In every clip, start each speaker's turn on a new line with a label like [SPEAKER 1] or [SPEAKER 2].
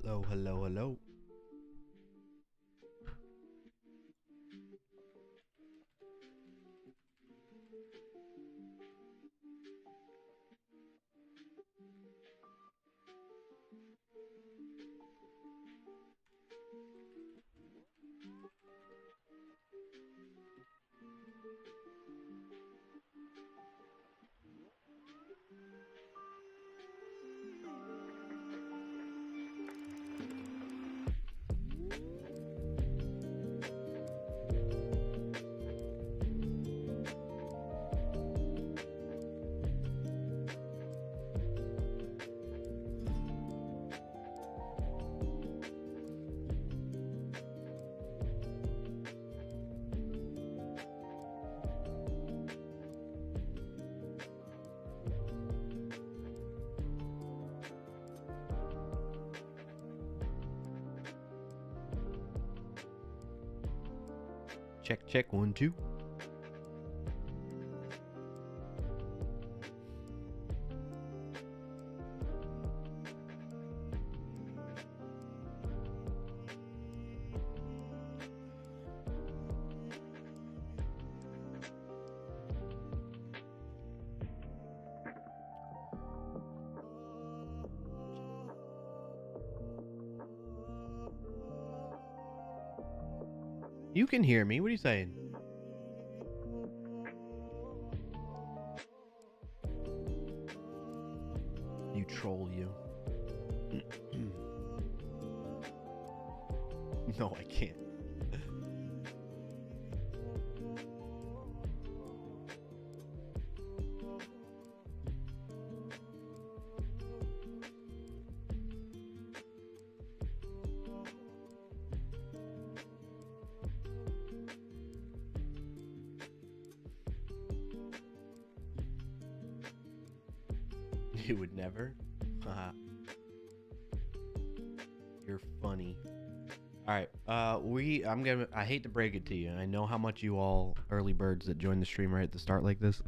[SPEAKER 1] Hello, hello, hello. Check, check, 1, 2. You can hear me. What are you saying? You troll, you. No, I can't. You would never? Haha. You're funny. Alright, I hate to break it to you. I know how much you all early birds that join the stream right at the start like this.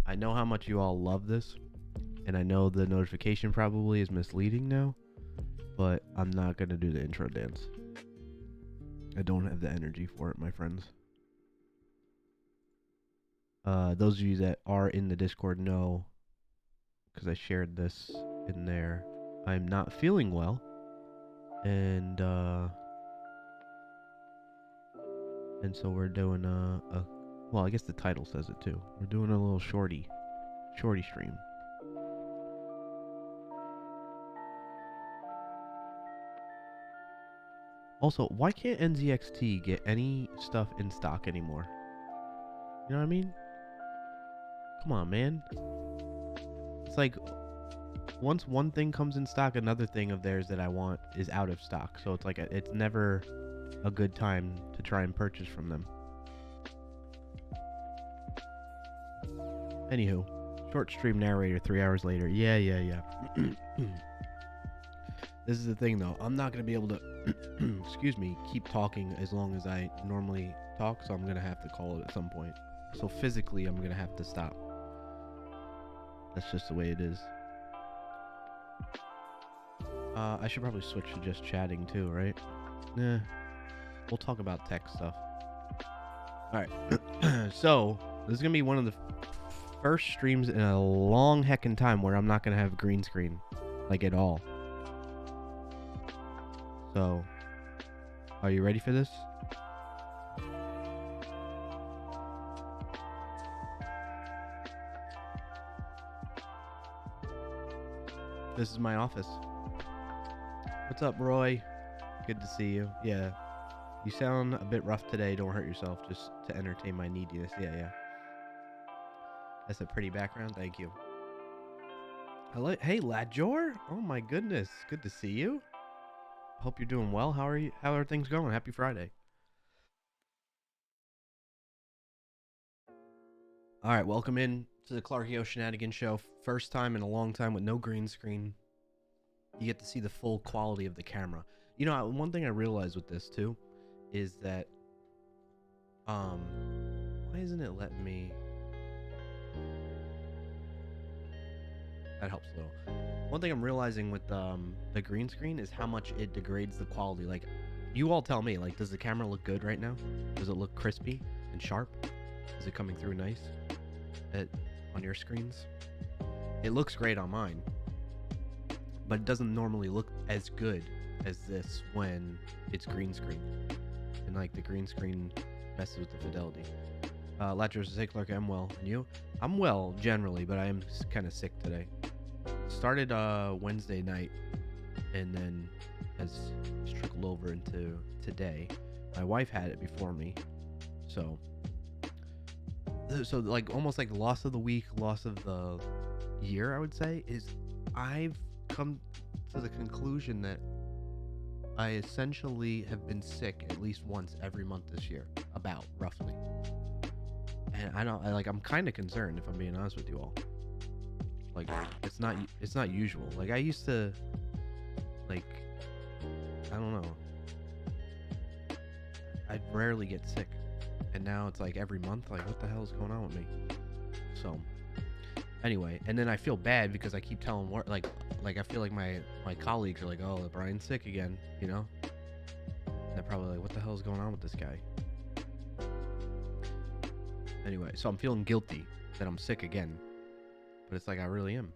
[SPEAKER 1] I know how much you all love this. And I know the notification probably is misleading now. But I'm not gonna do the intro dance. I don't have the energy for it, my friends. Those of you that are in the Discord know, because I shared this in there, I'm not feeling well. And so we're doing well, I guess the title says it too. We're doing a little shorty stream. Also, why can't NZXT get any stuff in stock anymore? You know what I mean? Come on, man. It's like once one thing comes in stock, another thing of theirs that I want is out of stock. So it's like it's never a good time to try and purchase from them. Anywho, short stream narrator 3 hours later. Yeah. This is the thing though. I'm not going to be able to, excuse me, keep talking as long as I normally talk. So I'm going to have to call it at some point. So physically, I'm going to have to stop. That's just the way it is. I should probably switch to just chatting too, right? Nah. We'll talk about tech stuff. Alright. So, this is going to be one of the first streams in a long heckin' time where I'm not going to have green screen. Like, at all. So, are you ready for this? This is my office. What's up, Roy? Good to see you. Yeah. You sound a bit rough today. Don't hurt yourself. Just to entertain my neediness. Yeah. That's a pretty background. Thank you. Hello. Hey, Ladjor. Oh, my goodness. Good to see you. Hope you're doing well. How are you? How are things going? Happy Friday. All right. Welcome in to the clarkio Shenanigans Show. First time in a long time with no green screen. You get to see the full quality of the camera. You know, one thing I realized with this too is that why isn't it letting me? that helps a little. One thing I'm realizing with the green screen is how much it degrades the quality. Like, you all tell me, like, does the camera look good right now? Does it look crispy and sharp? Is it coming through nice on your screens? It looks great on mine, but it doesn't normally look as good as this when it's green screen. And like the green screen messes with the fidelity. Latcher says, hey Clark, I'm well. And you? I'm well generally, but I am kind of sick today. Started Wednesday night and then has trickled over into today. My wife had it before me, so like almost like loss of the week, loss of the year, I would say, is I've come to the conclusion that I essentially have been sick at least once every month this year, about roughly. And I'm kind of concerned, if I'm being honest with you all. Like, it's not usual. Like, I used to, like, I don't know, I'd rarely get sick, and now it's like every month. Like, what the hell is going on with me? So anyway, and then I feel bad because I keep telling like I feel like my colleagues are like, oh, Brian's sick again, you know? And they're probably like, what the hell is going on with this guy? Anyway, so I'm feeling guilty that I'm sick again, but it's like I really am,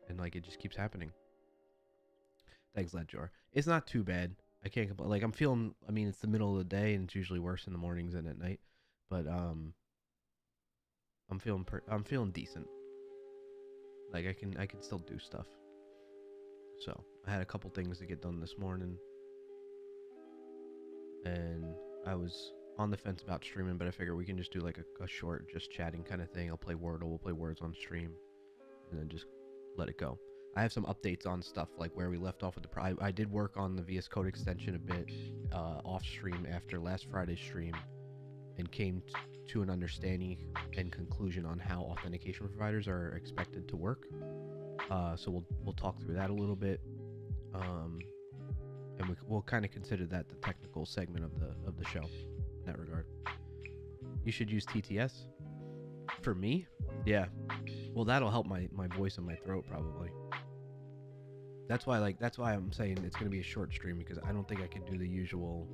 [SPEAKER 1] and like it just keeps happening. Thanks, Ledjor. It's not too bad. I can't complain. Like, I'm feeling. I mean, it's the middle of the day, and it's usually worse in the mornings than at night. But I'm feeling decent. Like, I can still do stuff. So I had a couple things to get done this morning, and I was on the fence about streaming, but I figure we can just do like a short, just chatting kind of thing. I'll play Wordle, we'll play words on stream, and then just let it go. I have some updates on stuff like where we left off with the. I did work on the VS Code extension a bit off stream after last Friday's stream, and came to an understanding and conclusion on how authentication providers are expected to work. So we'll talk through that a little bit, and we'll kind of consider that the technical segment of the show in that regard. You should use TTS. For me? Yeah. Well, that'll help my voice and my throat probably. That's why I'm saying it's gonna be a short stream, because I don't think I can do the usual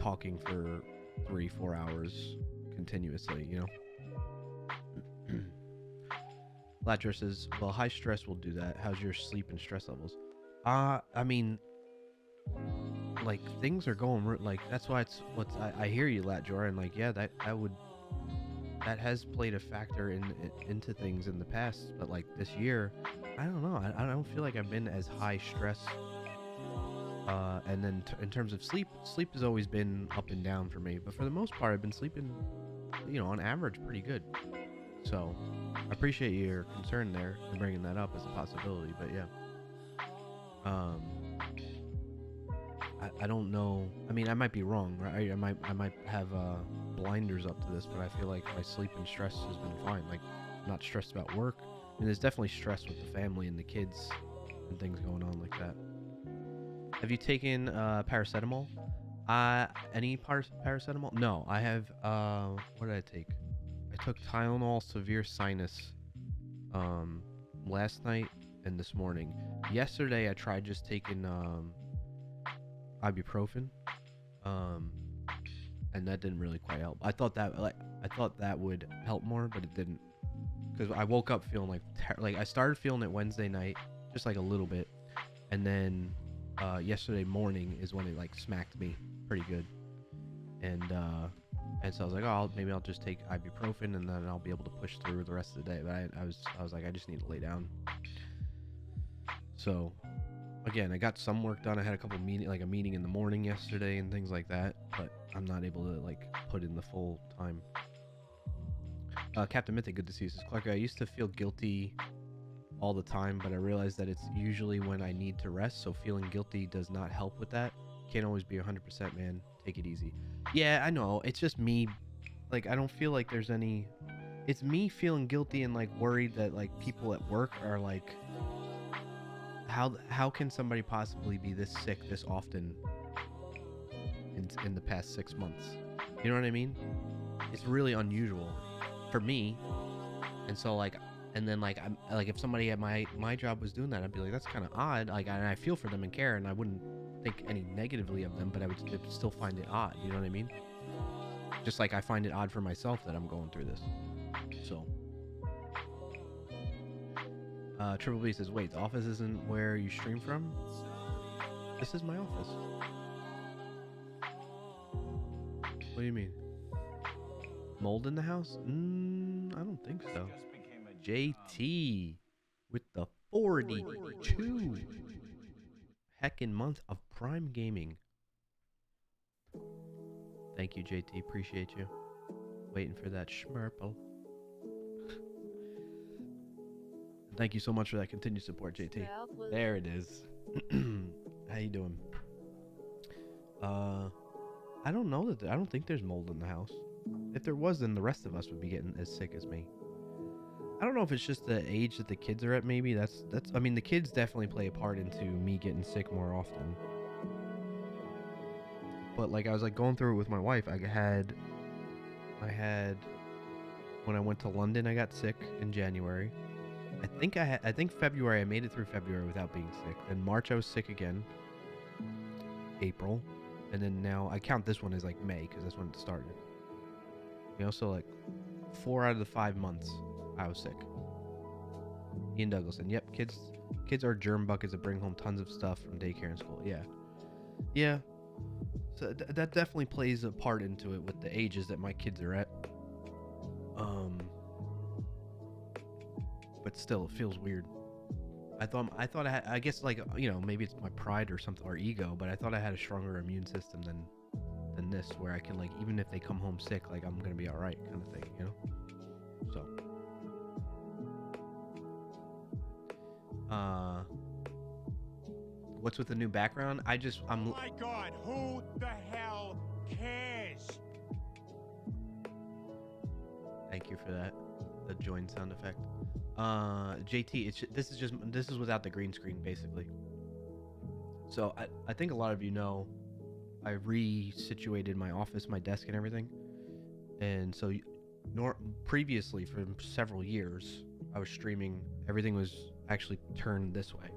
[SPEAKER 1] talking for 3-4 hours continuously, you know? Latcher says, well, high stress will do that. How's your sleep and stress levels? I mean, like, things are going, like, that's why I hear you, Latjor, and like, yeah, that has played a factor into things in the past, but like this year, I don't know, I don't feel like I've been as high stress. And then in terms of sleep has always been up and down for me, but for the most part, I've been sleeping, you know, on average pretty good. So I appreciate your concern there and bringing that up as a possibility, but yeah. I don't know. I mean, I might be wrong, right? I might have blinders up to this, but I feel like my sleep and stress has been fine. Like, I'm not stressed about work. I mean, there's definitely stress with the family and the kids and things going on like that. Have you taken paracetamol? Any paracetamol? No, I have. What did I take? I took Tylenol severe sinus last night and this morning. Yesterday I tried just taking ibuprofen, and that didn't really quite help. I thought that would help more, but it didn't, because I woke up feeling like I started feeling it Wednesday night, just like a little bit, and then yesterday morning is when it like smacked me pretty good, and so I was like, oh, maybe I'll just take ibuprofen and then I'll be able to push through the rest of the day. But I was like, I just need to lay down. So again, I got some work done. I had a meeting in the morning yesterday and things like that, but I'm not able to like put in the full time. Captain Mythic, good to see you. Says, Clark, I used to feel guilty all the time, but I realized that it's usually when I need to rest, so feeling guilty does not help with that. Can't always be 100%, man. Take it easy. Yeah, I know. It's just me. Like, I don't feel like there's any... It's me feeling guilty and, like, worried that, like, people at work are, like... How can somebody possibly be this sick this often in the past 6 months? You know what I mean? It's really unusual for me. And so, like, And then like I'm like if somebody at my job was doing that, I'd be like, that's kind of odd. Like, and I feel for them and care, and I wouldn't think any negatively of them, but I would still find it odd. You know what I mean? Just like I find it odd for myself that I'm going through this. So, Triple B says, wait, the office isn't where you stream from? This is my office. What do you mean? Mold in the house? I don't think so. JT with the 42 heckin' month of Prime Gaming. Thank you, JT. Appreciate you. Waiting for that schmurple. Thank you so much for that continued support, JT. There it is. How you doing? I don't know that I don't think there's mold in the house. If there was, then the rest of us would be getting as sick as me. I don't know if it's just the age that the kids are at. Maybe that's. I mean, the kids definitely play a part into me getting sick more often. But like I was like going through it with my wife. I had when I went to London, I got sick in January. I think February, I made it through February without being sick. Then March I was sick again. April, and then now I count this one as like May because that's when it started. You know, so like 4 out of the 5 months I was sick. Ian Douglason, yep, kids are germ buckets that bring home tons of stuff from daycare and school. Yeah. So that definitely plays a part into it with the ages that my kids are at. But still, it feels weird. I thought I guess like, you know, maybe it's my pride or something, or ego, but I thought I had a stronger immune system than this, where I can like, even if they come home sick, like I'm gonna be all right, kind of thing, you know. So, what's with the new background? I'm.
[SPEAKER 2] My God, who the hell cares?
[SPEAKER 1] Thank you for that. The join sound effect. JT, this is without the green screen basically. So I think a lot of you know I resituated my office, my desk and everything. And so previously for several years I was streaming, everything was actually turned this way.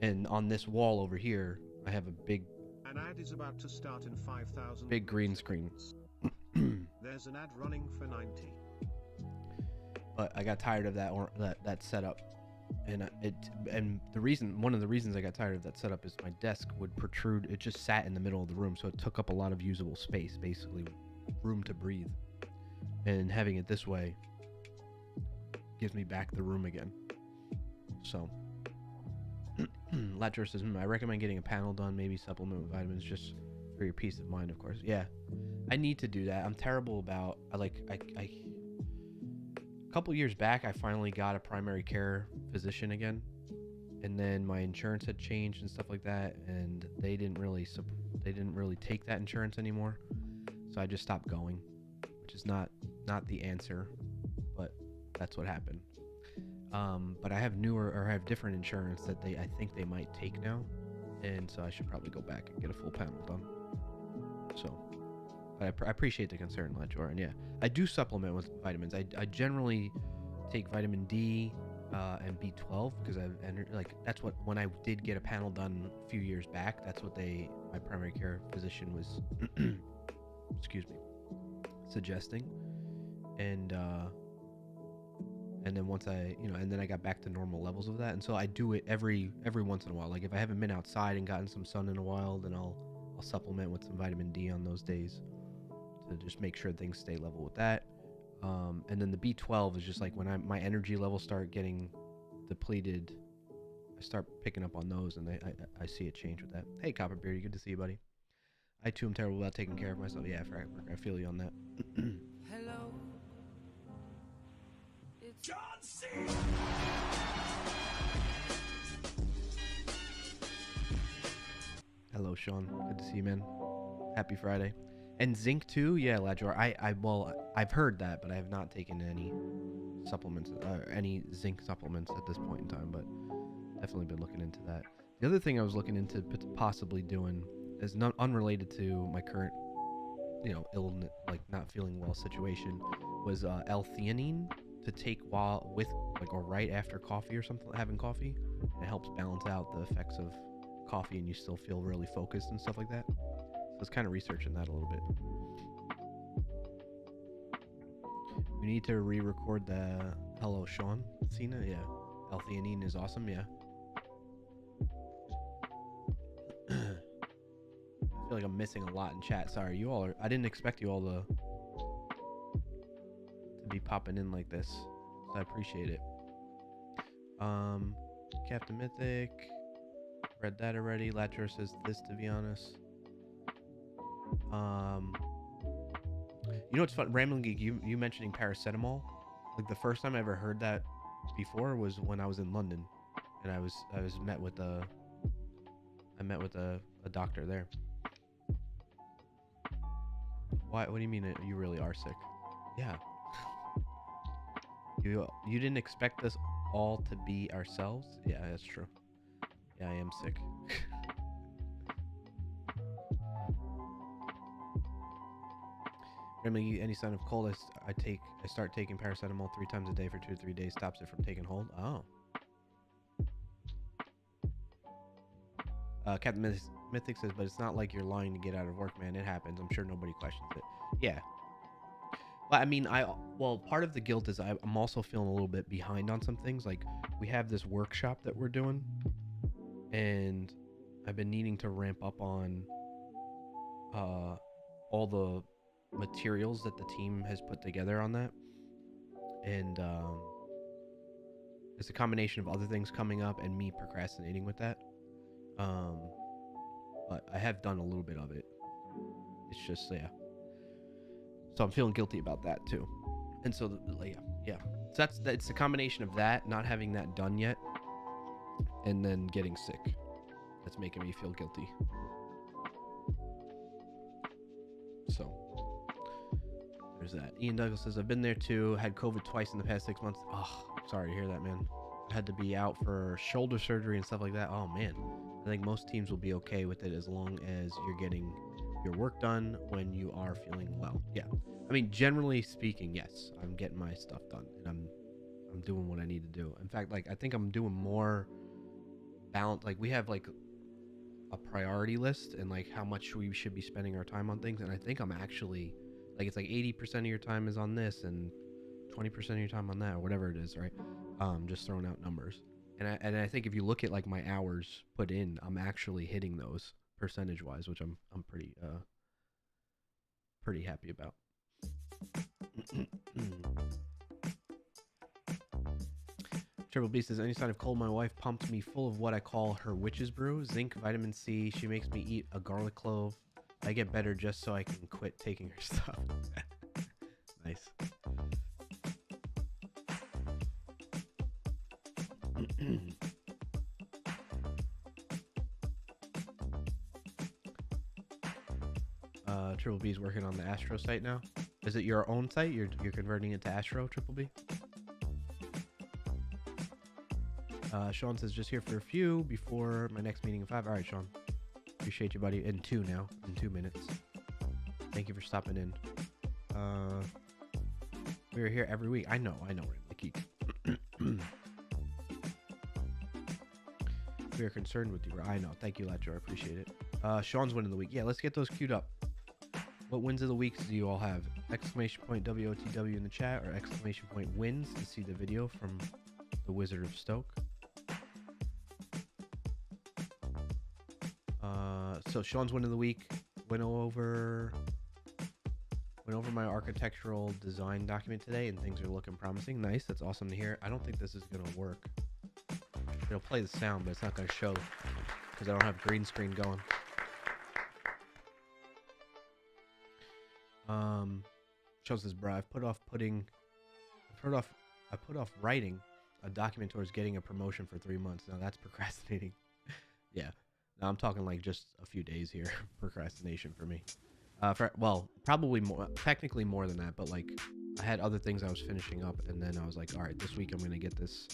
[SPEAKER 1] And on this wall over here, I have a big
[SPEAKER 2] An ad is about to start in 5,000
[SPEAKER 1] big green screen.
[SPEAKER 2] There's an ad running for 90.
[SPEAKER 1] But I got tired of that setup, and one of the reasons I got tired of that setup is my desk would protrude. It just sat in the middle of the room, so it took up a lot of usable space, basically room to breathe. And having it this way gives me back the room again. So, Latcher says, I recommend getting a panel done, maybe supplement with vitamins, just for your peace of mind, of course. Yeah, I need to do that. I'm terrible about a couple years back I finally got a primary care physician again, and then my insurance had changed and stuff like that, and they didn't really take that insurance anymore, so I just stopped going, which is not the answer, but that's what happened. But I have different insurance that I think they might take now, and so I should probably go back and get a full panel done. So, but I appreciate the concern, Ledger, and yeah, I do supplement with vitamins. I generally take vitamin D and B12 because that's what, when I did get a panel done a few years back, that's what my primary care physician was excuse me, suggesting, and then once and then I got back to normal levels of that, and so I do it every once in a while. Like if I haven't been outside and gotten some sun in a while, then I'll supplement with some vitamin D on those days to just make sure things stay level with that. And then the B12 is just like when my energy levels start getting depleted, I start picking up on those, and I see a change with that. Hey, Copperbeard, good to see you, buddy. I too am terrible about taking care of myself. Yeah, I feel you on that.
[SPEAKER 3] Hello. It's
[SPEAKER 2] John C.
[SPEAKER 1] Hello, Sean. Good to see you, man. Happy Friday. And zinc too? Yeah, Ladjor. I've heard that, but I have not taken any supplements, any zinc supplements at this point in time, but definitely been looking into that. The other thing I was looking into possibly doing is not unrelated to my current, illness, like not feeling well situation, was L-theanine. to take while with like or right after coffee or something, having coffee. And it helps balance out the effects of coffee, and you still feel really focused and stuff like that. So I was kind of researching that a little bit. We need to re-record the hello Sean Cena. Yeah, L-theanine is awesome. Yeah. I feel like I'm missing a lot in chat. Sorry, you all are. I didn't expect you all to be popping in like this, so I appreciate it. Captain Mythic, read that already. Latcher says this, to be honest. You know what's fun? Rambling Geek, you mentioning paracetamol. Like the first time I ever heard that before was when I was in London, and I was met with a doctor there. Why? What do you mean you really are sick? Yeah. You didn't expect us all to be ourselves? Yeah, that's true. Yeah, I am sick. Remember, any sign of cold, I start taking paracetamol 3 times a day for 2 to 3 days. Stops it from taking hold. Oh. Captain Mythic says, but it's not like you're lying to get out of work, man. It happens. I'm sure nobody questions it. Yeah. But I mean, part of the guilt is I'm also feeling a little bit behind on some things. Like, we have this workshop that we're doing, and I've been needing to ramp up on all the materials that the team has put together on that. And it's a combination of other things coming up and me procrastinating with that. But I have done a little bit of it. It's just, yeah. So I'm feeling guilty about that too. And so, yeah. So it's a combination of that, not having that done yet, and then getting sick. That's making me feel guilty. So there's that. Ian Douglas says, I've been there too. Had COVID twice in the past 6 months. Oh, sorry to hear that, man. I had to be out for shoulder surgery and stuff like that. Oh, man. I think most teams will be okay with it as long as you're getting your work done when you are feeling well. Yeah. I mean, generally speaking, yes, I'm getting my stuff done, and I'm doing what I need to do. In fact, like, I think I'm doing more balance. Like, we have like a priority list and like how much we should be spending our time on things, and I think I'm actually like, it's like 80% of your time is on this and 20% of your time on that, or whatever it is, right? Just throwing out numbers. And I think if you look at like my hours put in, I'm actually hitting those percentage wise, which I'm pretty happy about. Triple B says, any sign of cold? My wife pumped me full of what I call her witch's brew, zinc, vitamin C. She makes me eat a garlic clove. I get better just so I can quit taking her stuff. Nice. Triple B is working on the Astro site now. Is it your own site? You're converting it to Astro, Triple B? Sean says, just here for a few before my next meeting at 5. All right, Sean. Appreciate you, buddy. In 2 now. In 2 minutes. Thank you for stopping in. We're here every week. I know, Ricky. We are concerned with you, bro. I know. Thank you, Latcher. I appreciate it. Sean's win of the week. Yeah, let's get those queued up. What wins of the week do you all have? Exclamation point WOTW in the chat, or exclamation point wins to see the video from the Wizard of Stoke. So Sean's win of the week went over my architectural design document today, and things are looking promising. Nice. That's awesome to hear. I don't think this is gonna work. It'll play the sound, but it's not gonna show because I don't have green screen going. Sean says, bro, I put off writing a document towards getting a promotion for 3 months. Now that's procrastinating. Yeah. Now I'm talking like just a few days here. Procrastination for me. Probably more, technically more than that, but like I had other things I was finishing up, and then I was like, all right, this week I'm going to get this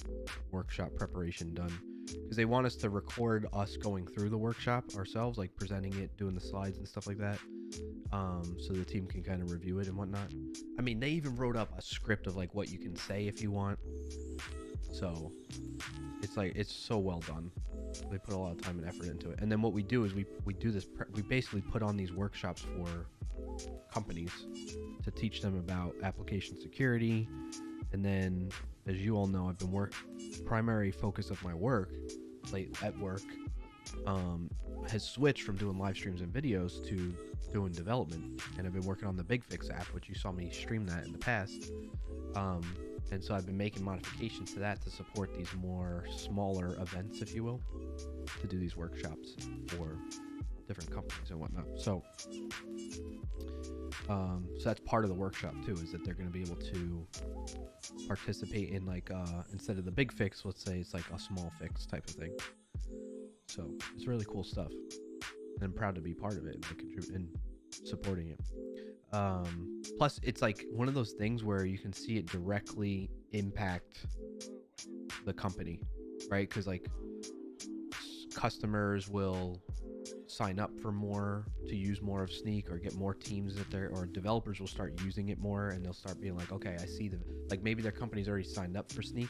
[SPEAKER 1] workshop preparation done, because they want us to record us going through the workshop ourselves, like presenting it, doing the slides and stuff like that. so the team can kind of review it and whatnot. I mean, they even wrote up a script of like what you can say if you want. So it's like, it's so well done. They put a lot of time and effort into it. And then what we do is we do this, we basically put on these workshops for companies to teach them about application security. And then, as you all know, I've been primary focus of my work, late at work, has switched from doing live streams and videos to doing development. And I've been working on the Big Fix app, which you saw me stream that in the past. And so I've been making modifications to that to support these more smaller events, if you will, to do these workshops for different companies and whatnot. So that's part of the workshop too, is that they're going to be able to participate in like, instead of the big fix, let's say it's like a small fix type of thing. So it's really cool stuff, and I'm proud to be part of it and supporting it. Plus it's like one of those things where you can see it directly impact the company, right? Because like customers will sign up for more, to use more of Sneak, or get more teams that or developers will start using it more, and they'll start being like, okay, I see like maybe their company's already signed up for Sneak,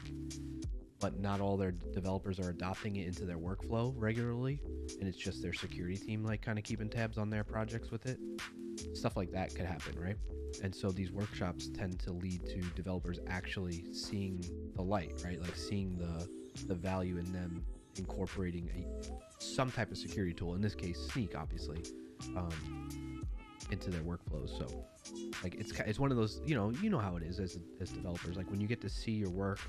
[SPEAKER 1] but not all their developers are adopting it into their workflow regularly, and it's just their security team like kind of keeping tabs on their projects with it. Stuff like that could happen, right? And so these workshops tend to lead to developers actually seeing the light, right? Like seeing the value in them incorporating some type of security tool, in this case Sneak, obviously, into their workflows. So like it's one of those, you know how it is as developers, like when you get to see your work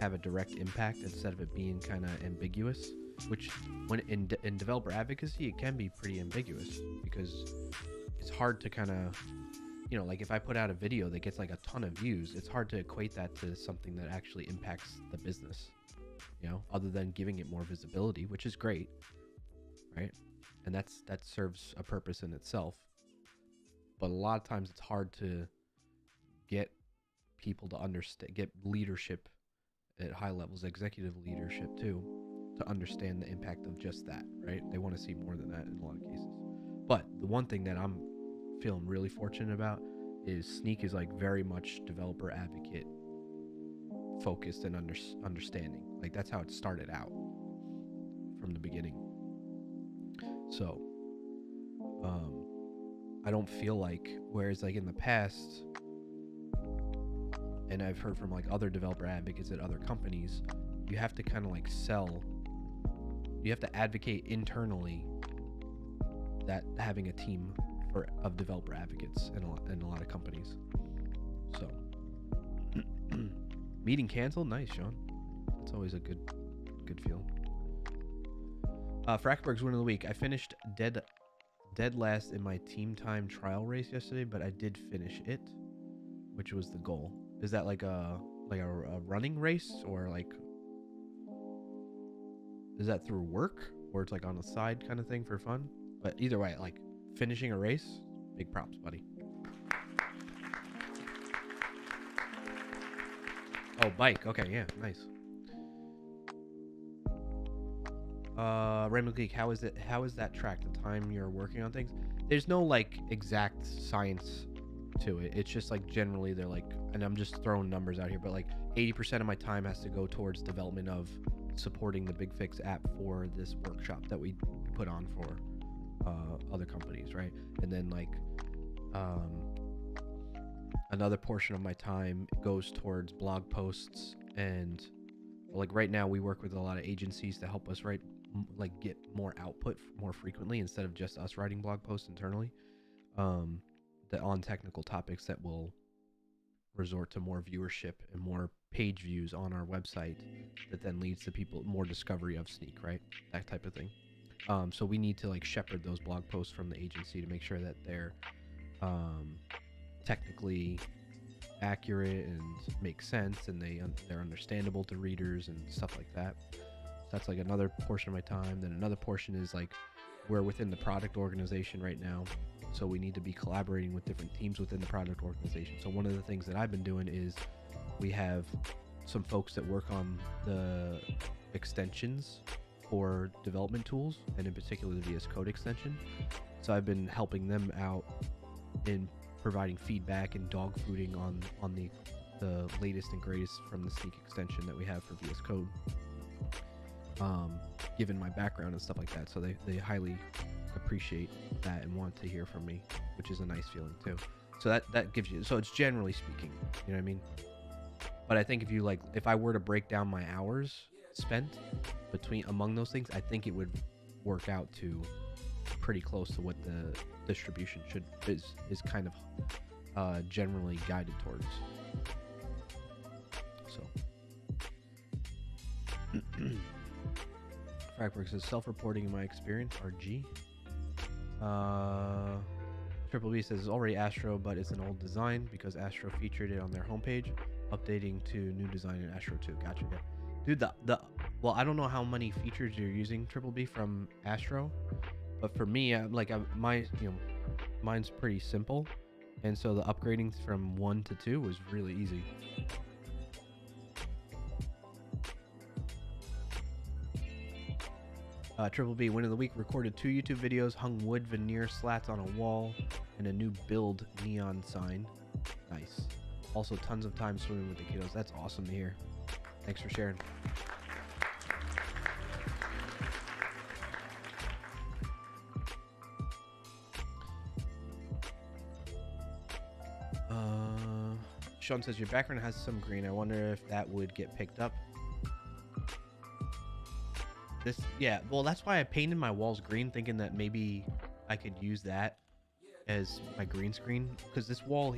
[SPEAKER 1] have a direct impact instead of it being kind of ambiguous, which when in developer advocacy it can be pretty ambiguous, because it's hard to kind of, like if I put out a video that gets like a ton of views, it's hard to equate that to something that actually impacts the business, other than giving it more visibility, which is great, right? And that serves a purpose in itself. But a lot of times it's hard to get people to understand, get leadership at high levels, executive leadership too, to understand the impact of just that, right? They want to see more than that in a lot of cases. But the one thing that I'm feeling really fortunate about is Sneak is like very much developer advocate focused and understanding. Like that's how it started out from the beginning. So I don't feel like, whereas like in the past, and I've heard from like other developer advocates at other companies, you have to kind of like you have to advocate internally that having a team of developer advocates in a lot of companies. So meeting canceled, nice, Sean. It's always a good feeling. Frackberg's win of the week. I finished dead last in my team time trial race yesterday, but I did finish it, which was the goal. Is that like a running race, or like is that through work, or it's like on the side kind of thing for fun? But either way, like finishing a race, big props, buddy. Oh, bike. Okay, yeah, nice. Rainbow Geek, how is that tracked, the time you're working on things? There's no like exact science to it. It's just like generally they're like, and I'm just throwing numbers out here, but like 80% of my time has to go towards development of supporting the Big Fix app for this workshop that we put on for other companies, right? And then like another portion of my time goes towards blog posts, and like right now we work with a lot of agencies to help us get more output more frequently, instead of just us writing blog posts internally, that on technical topics that will resort to more viewership and more page views on our website, that then leads to people more discovery of Sneak, right? That type of thing. So we need to like shepherd those blog posts from the agency to make sure that they're technically accurate and make sense, and they're understandable to readers and stuff like that. So that's like another portion of my time. Then another portion is like, we're within the product organization right now, so we need to be collaborating with different teams within the product organization. So one of the things that I've been doing is we have some folks that work on the extensions for development tools, and in particular the VS Code extension. So I've been helping them out in providing feedback and dog fooding on the latest and greatest from the Sneak extension that we have for VS Code. Given my background and stuff like that, so they highly appreciate that and want to hear from me, which is a nice feeling too. So that gives you, so it's generally speaking, you know what I mean? But I think if I were to break down my hours spent among those things, I think it would work out to pretty close to what the distribution is kind of generally guided towards. So Fragberg says self-reporting in my experience RG. Triple B says it's already Astro, but it's an old design because Astro featured it on their homepage, updating to new design in Astro 2. Gotcha. Yeah. Dude, well, I don't know how many features you're using, Triple B, from Astro, but for me, mine's pretty simple, and so the upgrading from 1 to 2 was really easy. Triple B, win of the week, recorded 2 YouTube videos, hung wood veneer slats on a wall, and a new build neon sign. Nice. Also, tons of time swimming with the kiddos. That's awesome to hear. Thanks for sharing. Sean says, your background has some green. I wonder if that would get picked up. Yeah, well, that's why I painted my walls green, thinking that maybe I could use that as my green screen, because this wall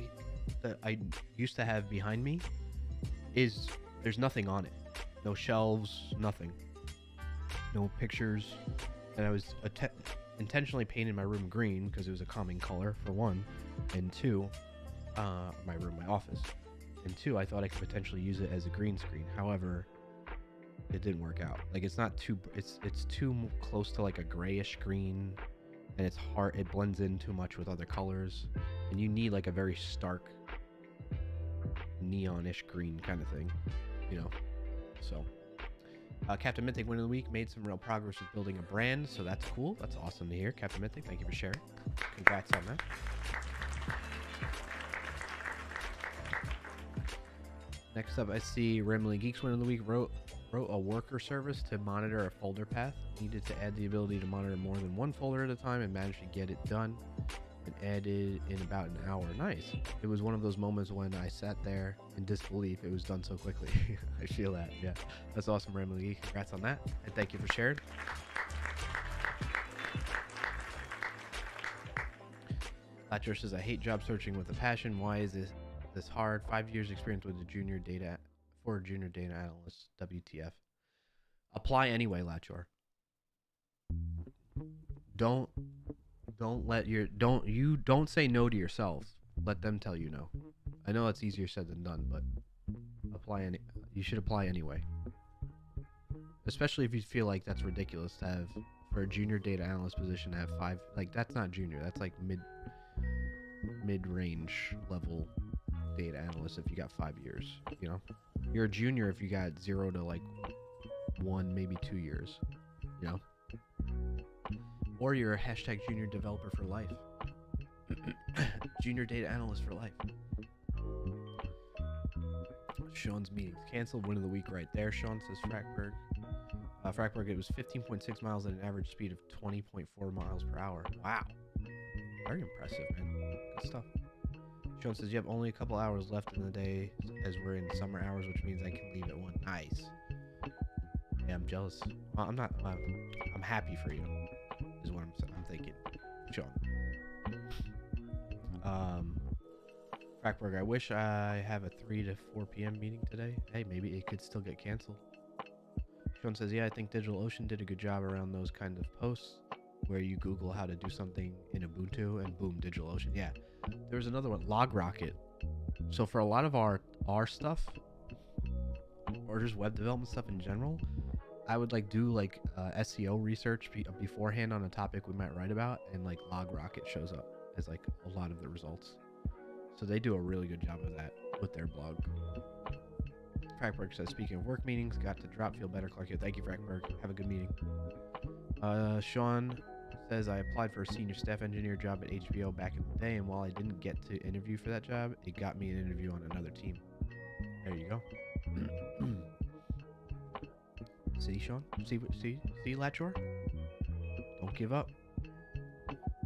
[SPEAKER 1] that I used to have behind me there's nothing on it. No shelves, nothing. No pictures. And I was intentionally painting my room green because it was a calming color, for one, and two, my office, and two, I thought I could potentially use it as a green screen. However, it didn't work out. Like, it's too close to like a grayish green, and it's hard, it blends in too much with other colors, and you need like a very stark neonish green kind of thing, you know. So Captain Mythic, win of the week, made some real progress with building a brand, so that's cool. That's awesome to hear. Captain Mythic, thank you for sharing. Congrats on that. Next up, I see Remley Geeks, win of the week, wrote a worker service to monitor a folder path. Needed to add the ability to monitor more than one folder at a time, and managed to get it done and added in about an hour. Nice. It was one of those moments when I sat there in disbelief it was done so quickly. I feel that. Yeah, that's awesome, Remley. Congrats on that, and thank you for sharing. Latcher says, I hate job searching with a passion. Why is this hard? 5 years experience with a junior data analyst. WTF. Apply anyway, Latcher. Don't say no to yourself. Let them tell you no. I know it's easier said than done, but you should apply anyway. Especially if you feel like that's ridiculous to have, for a junior data analyst position, to have 5, like, that's not junior, that's like mid-range level data analyst if you got 5 years, you know? You're a junior if you got 0 to like 1, maybe 2 years, you know? Or you're a hashtag junior developer for life. Junior data analyst for life. Sean's meetings canceled. Win of the week right there, Sean says Frackberg. Frackberg, it was 15.6 miles at an average speed of 20.4 miles per hour. Wow. Very impressive, man. Good stuff. Sean says you have only a couple hours left in the day as we're in summer hours, which means I can leave at 1. Nice. Yeah, I'm jealous. I'm not. I'm happy for you, is what I'm thinking. Sean. Frackberg, I wish I have a 3 to 4 p.m. meeting today. Hey, maybe it could still get canceled. Sean says, yeah, I think DigitalOcean did a good job around those kind of posts where you Google how to do something in Ubuntu and boom, DigitalOcean. Yeah. There was another one, LogRocket. So for a lot of our stuff, or just web development stuff in general, I would like do like SEO research beforehand on a topic we might write about, and like LogRocket shows up as like a lot of the results. So they do a really good job of that with their blog. Frackberg says, speaking of work meetings, got to drop, feel better, Clarkio. Thank you, Frackberg. Have a good meeting. Sean says, I applied for a senior staff engineer job at HBO back in the day, and while I didn't get to interview for that job, it got me an interview on another team. There you go. See, Sean? See, Latchor? Don't give up.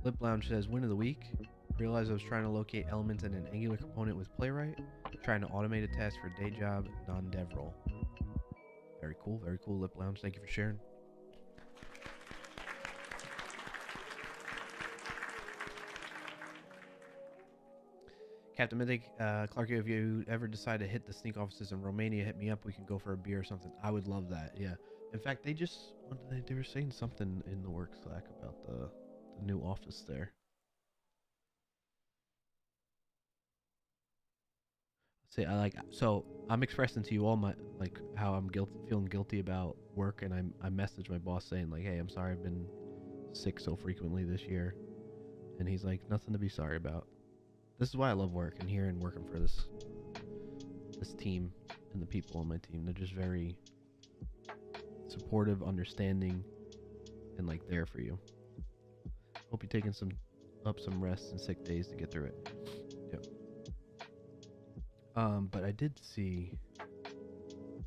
[SPEAKER 1] Lip Lounge says, win of the week. Realized I was trying to locate elements in an Angular component with Playwright. Trying to automate a task for day job, non-dev role. Very cool, Lip Lounge. Thank you for sharing. Captain Mythic, Clarkio, if you ever decide to hit the sneak offices in Romania, hit me up. We can go for a beer or something. I would love that. Yeah. In fact, they were saying something in the work Slack about the new office there. See, so I'm expressing to you all my how I'm feeling guilty about work, and I messaged my boss saying like, hey, I'm sorry I've been sick so frequently this year, and he's like, nothing to be sorry about. This is why I love work and here and working for this team and the people on my team. They're just very supportive, understanding, and like there for you. Hope you're taking some rest and sick days to get through it. Yep. But I did see,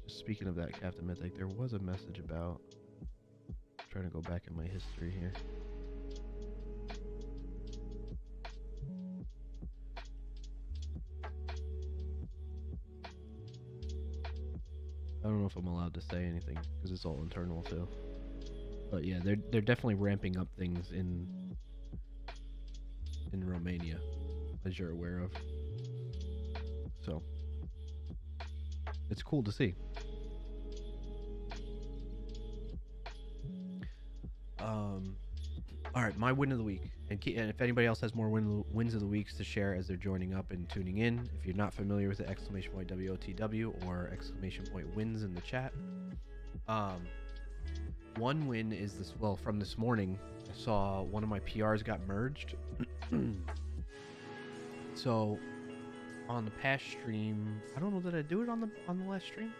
[SPEAKER 1] just speaking of that, Captain Mythic, there was a message about, I'm trying to go back in my history here. I don't know if I'm allowed to say anything because it's all internal too. But yeah, they're definitely ramping up things in Romania, as you're aware of. So it's cool to see. All right, my win of the week, and if anybody else has more wins of the weeks to share as they're joining up and tuning in, if you're not familiar with the !WOTW or !wins in the chat, one win is this. Well, from this morning, I saw one of my PRs got merged. So on the past stream, I don't know, did I do it on the last stream?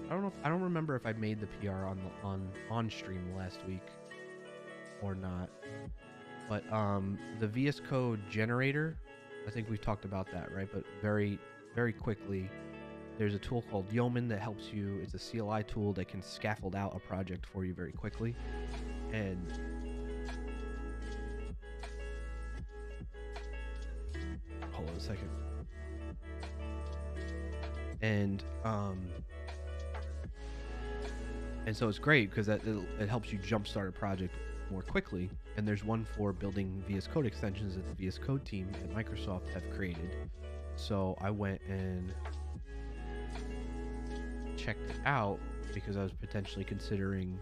[SPEAKER 1] I don't remember if I made the PR on stream last week or not. But the VS Code generator, I think we've talked about that, right? But very, very quickly, there's a tool called Yeoman that helps you. It's a CLI tool that can scaffold out a project for you very quickly. And hold on a second. And so it's great because it helps you jumpstart a project more quickly. And there's one for building VS Code extensions that the VS Code team at Microsoft have created. So I went and checked it out because I was potentially considering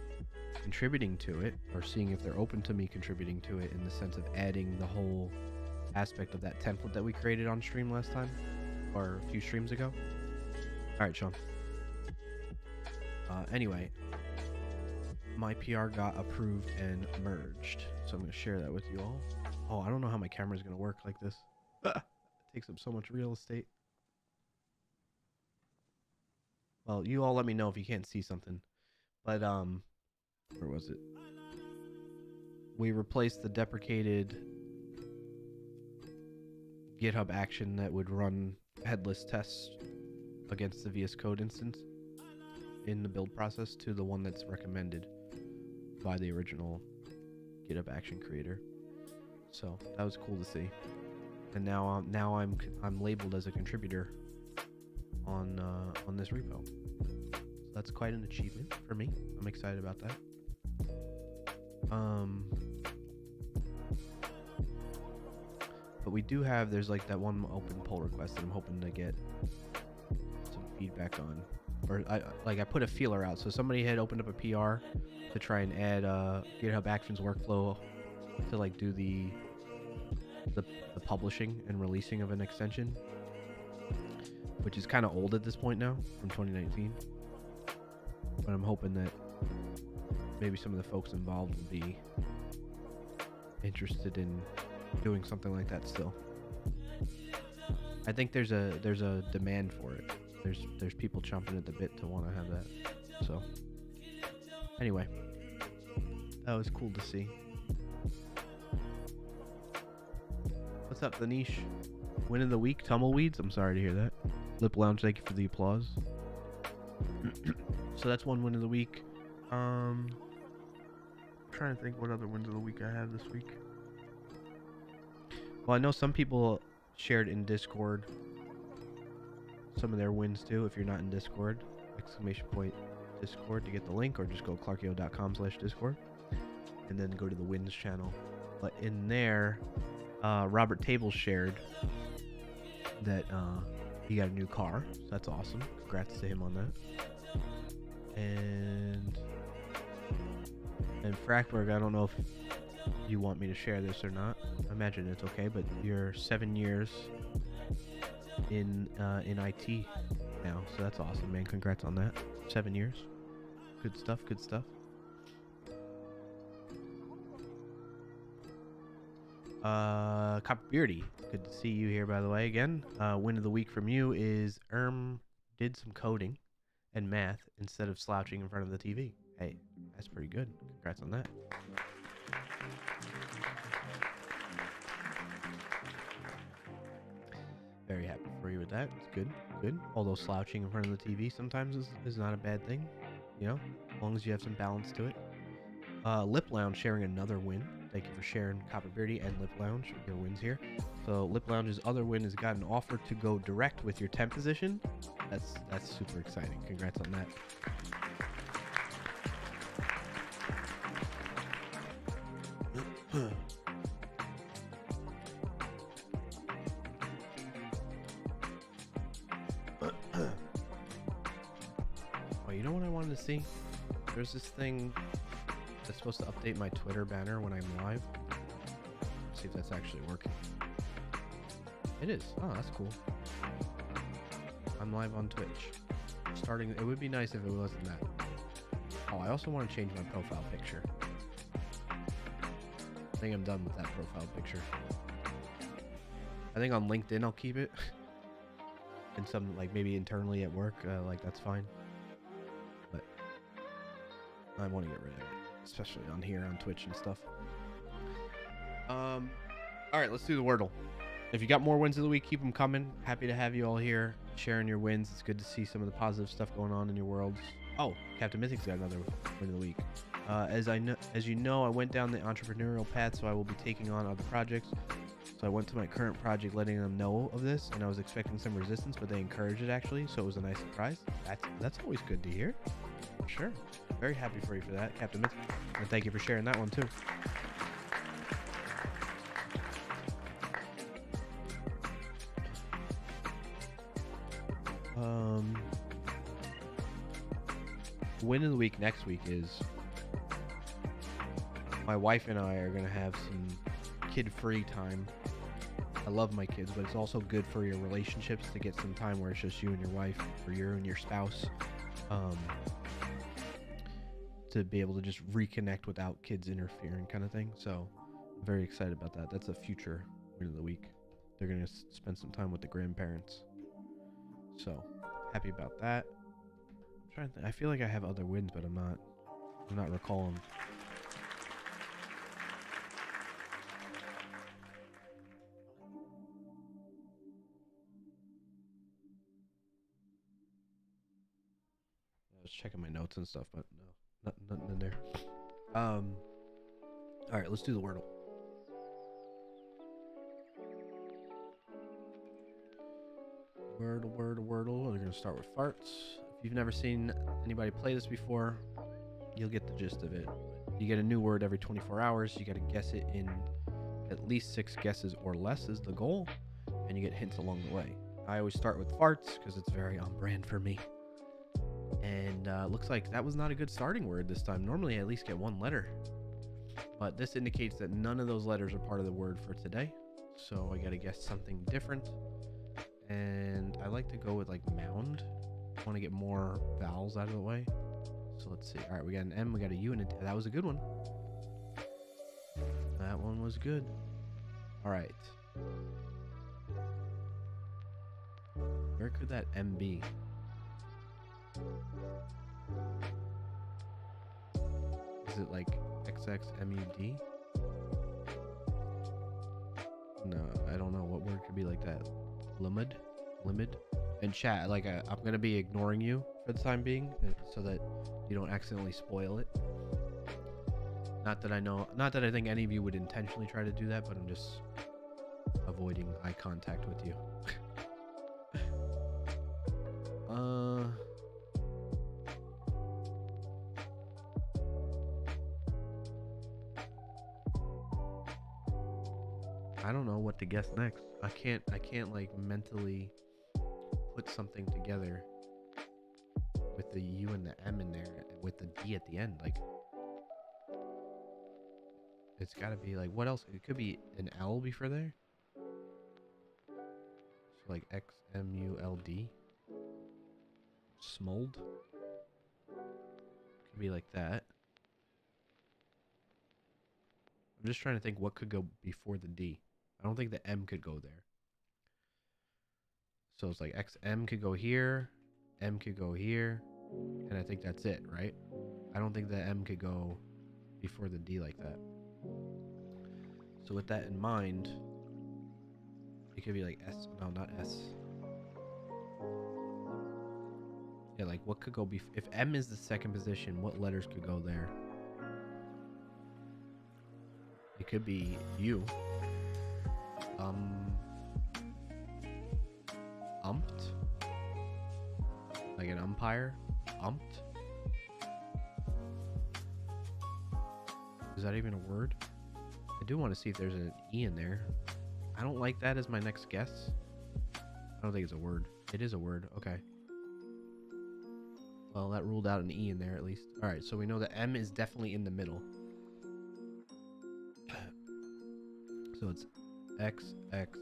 [SPEAKER 1] contributing to it, or seeing if they're open to me contributing to it, in the sense of adding the whole aspect of that template that we created on stream last time, or a few streams ago. All right, Sean. Anyway, my PR got approved and merged, so I'm going to share that with you all. Oh, I don't know how my camera's going to work like this. It takes up so much real estate. Well, you all let me know if you can't see something. But, where was it? We replaced the deprecated GitHub action that would run headless tests against the VS Code instance in the build process to the one that's recommended by the original GitHub action creator. So that was cool to see. And now I'm labeled as a contributor on this repo. So that's quite an achievement for me. I'm excited about that. But we do have, there's like that one open pull request that I'm hoping to get some feedback on. Or I put a feeler out. So somebody had opened up a PR to try and add GitHub Actions workflow to like do the publishing and releasing of an extension, which is kind of old at this point now, from 2019. But I'm hoping that maybe some of the folks involved will be interested in doing something like that still. I think there's a demand for it. There's people chomping at the bit to want to have that. So anyway, that was cool to see. What's up, Lanish? Win of the week, tumbleweeds. I'm sorry to hear that. Lip Lounge, thank you for the applause. So that's one win of the week. I'm trying to think what other wins of the week I have this week. Well, I know some people shared in Discord some of their wins too. If you're not in Discord, exclamation point Discord to get the link, or just go clarkio.com/Discord and then go to the wins channel. But in there, Robert Tables shared that he got a new car. So that's awesome. Congrats to him on that. And Frackberg, I don't know if you want me to share this or not. I imagine it's okay, but you're 7 years in IT now, so that's awesome, man. Congrats on that. 7 years. Good stuff, good stuff. Copper Beardy, good to see you here, by the way, again. Win of the week from you is did some coding and math instead of slouching in front of the TV. Hey, that's pretty good. Congrats on that. Very happy for you with that. It's good, good. Although slouching in front of the TV sometimes is not a bad thing, you know, as long as you have some balance to it. Lip Lounge sharing another win. Thank you for sharing, Copper Beardy and Lip Lounge, your wins here. So Lip Lounge's other win has got an offer to go direct with your temp position. That's super exciting. Congrats on that. Oh, you know what I wanted to see? There's this thing that's supposed to update my Twitter banner when I'm live. Let's see if that's actually working. It is. Oh, that's cool. I'm live on Twitch. Starting. It would be nice if it wasn't that. Oh, I also want to change my profile picture. I think I'm done with that profile picture. I think on LinkedIn I'll keep it. And some, like, maybe internally at work, like, that's fine. But I want to get rid of it, especially on here on Twitch and stuff. All right, let's do the Wordle. If you got more wins of the week, keep them coming. Happy to have you all here sharing your wins. It's good to see some of the positive stuff going on in your worlds. Oh, Captain Mythic's got another win of the week. As you know, I went down the entrepreneurial path, so I will be taking on other projects. So I went to my current project letting them know of this, and I was expecting some resistance, but they encouraged it actually, so it was a nice surprise. That's always good to hear. For sure. Very happy for you for that, Captain Mythic. And thank you for sharing that one too. Win of the week next week is my wife and I are going to have some kid-free time. I love my kids, but it's also good for your relationships to get some time where it's just you and your wife, or you and your spouse, to be able to just reconnect without kids interfering, kind of thing. So I'm very excited about that. That's a future win of the week. They're going to spend some time with the grandparents. So happy about that. I'm trying to think. I feel like I have other wins, but I'm not recalling. I was checking my notes and stuff, but no, nothing in there. All right, let's do the Wordle. Wordle. We're gonna start with farts. If you've never seen anybody play this before, you'll get the gist of it. You get a new word every 24 hours. You got to guess it in at least 6 guesses or less is the goal, and you get hints along the way. I always start with farts because it's very on brand for me. And looks like that was not a good starting word this time. Normally I at least get 1 letter, but this indicates that none of those letters are part of the word for today. So I got to guess something different. And I like to go with like mound. I want to get more vowels out of the way. So let's see. All right, we got an M, we got a U, and that was a good one. That one was good. All right. Where could that M be? Is it like XXMUD? No, I don't know what word could be like that. Limid? Limid? And chat, like I'm gonna be ignoring you for the time being, so that you don't accidentally spoil it. Not that I think any of you would intentionally try to do that, but I'm just avoiding eye contact with you. I don't know what to guess next. I can't like mentally put something together with the U and the M in there with the D at the end. Like, it's got to be like, what else? It could be an L before there. So like XMULD. Smold. Could be like that. I'm just trying to think what could go before the D. I don't think the M could go there. So it's like XM could go here, M could go here, and I think that's it, right? I don't think the M could go before the D like that. So with that in mind, it could be like S. No, not S. Yeah, like what could go if M is the second position, what letters could go there? It could be U. Umpt. Like an umpire. Umpt. Is that even a word? I do want to see if there's an E in there. I don't like that as my next guess. I don't think it's a word. It is a word. Okay. Well, that ruled out an E in there at least. Alright, so we know that M is definitely in the middle. So it's X, X,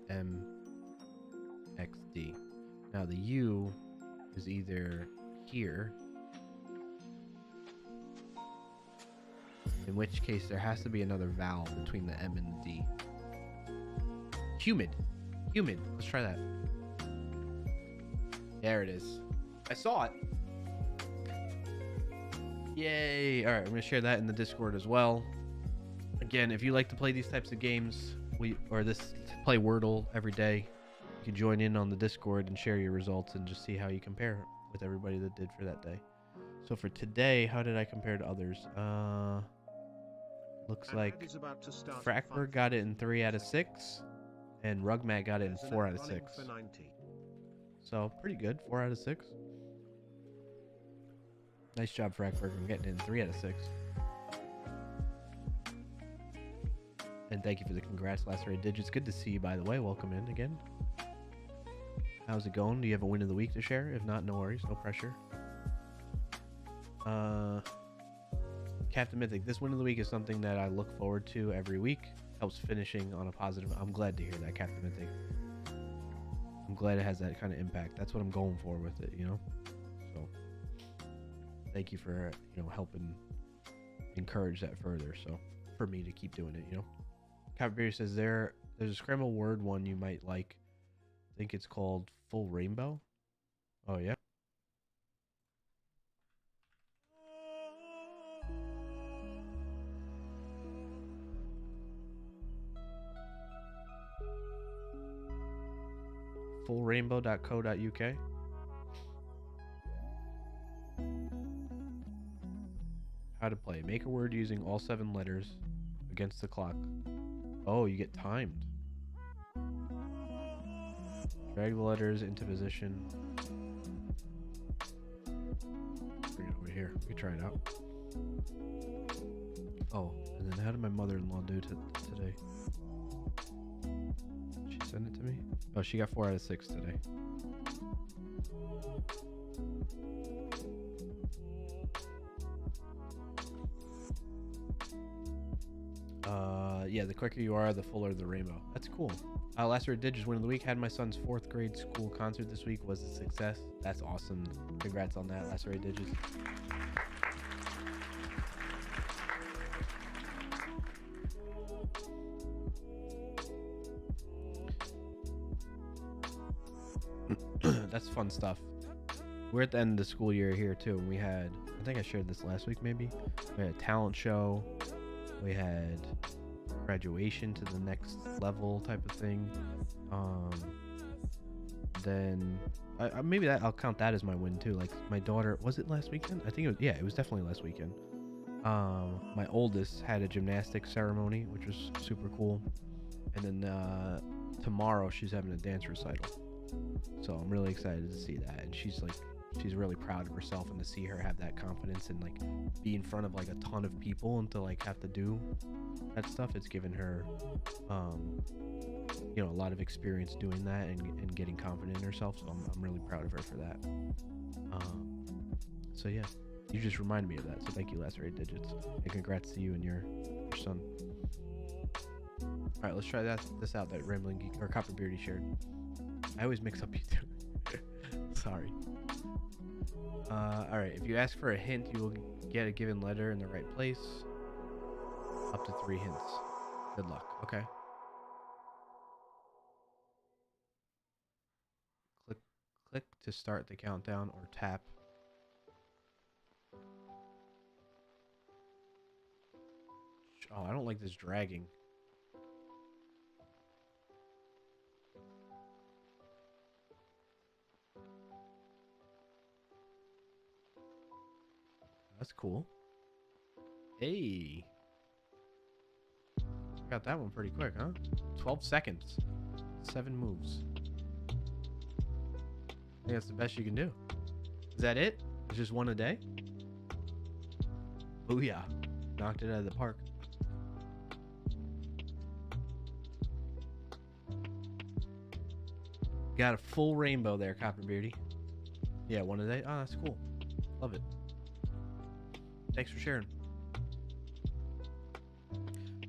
[SPEAKER 1] M, X, D. Now the U is either here, in which case there has to be another vowel between the M and the D. Humid. Humid. Let's try that. There it is. I saw it. Yay. All right, I'm going to share that in the Discord as well. Again, if you like to play these types of games, play Wordle every day, you can join in on the Discord and share your results and just see how you compare with everybody that did for that day. So for today, how did I compare to others? Looks like Frackberg got it in 3 out of 6, and Rugmat got it in 4 out of 6. So pretty good, 4 out of 6. Nice job, Frackberg. I'm getting it in 3 out of 6. And thank you for the congrats, Lacerated Digits. Good to see you, by the way. Welcome in again. How's it going? Do you have a win of the week to share? If not, no worries. No pressure. Captain Mythic, this win of the week is something that I look forward to every week. Helps finishing on a positive. I'm glad to hear that, Captain Mythic. I'm glad it has that kind of impact. That's what I'm going for with it, you know? So, thank you for, helping encourage that further. So, for me to keep doing it, Captain Beer says there's a scrambled word one you might like. I think it's called Full Rainbow. Oh, yeah? fullrainbow.co.uk. How to play. Make a word using all 7 letters against the clock. Oh, you get timed. Drag the letters into position. Bring it over here. We can try it out. Oh, and then how did my mother-in-law do today? Did she send it to me? Oh, she got 4 out of 6 today. Yeah, the quicker you are, the fuller the rainbow. That's cool. Lacerated Digits win of the week. Had my son's 4th grade school concert this week. Was a success. That's awesome. Congrats on that, Lacerated Digits. That's fun stuff. We're at the end of the school year here too, and we had, I think I shared this last week maybe. We had a talent show. We had graduation to the next level type of thing. Then maybe that I'll count that as my win too. Like my daughter, was it last weekend? I think it was. Yeah, it was definitely last weekend. My oldest had a gymnastics ceremony, which was super cool. And then tomorrow she's having a dance recital. So I'm really excited to see that. And she's really proud of herself, and to see her have that confidence and like be in front of like a ton of people and to like have to do that stuff, it's given her a lot of experience doing that and getting confident in herself. So I'm really proud of her for that. So yeah, you just reminded me of that. So thank you, Lacerated Digits, and congrats to you and your son. All right, let's try this out that Rambling Geek or Copper Beardy shared. I always mix up you two. Sorry. All right, if you ask for a hint, you will get a given letter in the right place. Up to 3 hints. Good luck. Okay. Click to start the countdown, or tap. Oh, I don't like this dragging. That's cool. Hey. Got that one pretty quick, huh? 12 seconds. 7 moves. I think that's the best you can do. Is that it? It's just one a day? Booyah. Knocked it out of the park. Got a full rainbow there, Copper Beardy. Yeah, one a day. Oh, that's cool. Love it. Thanks for sharing.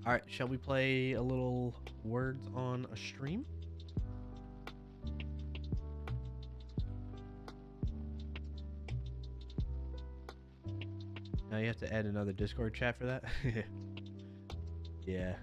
[SPEAKER 1] All right, shall we play a little words on a stream? Now you have to add another Discord chat for that? Yeah.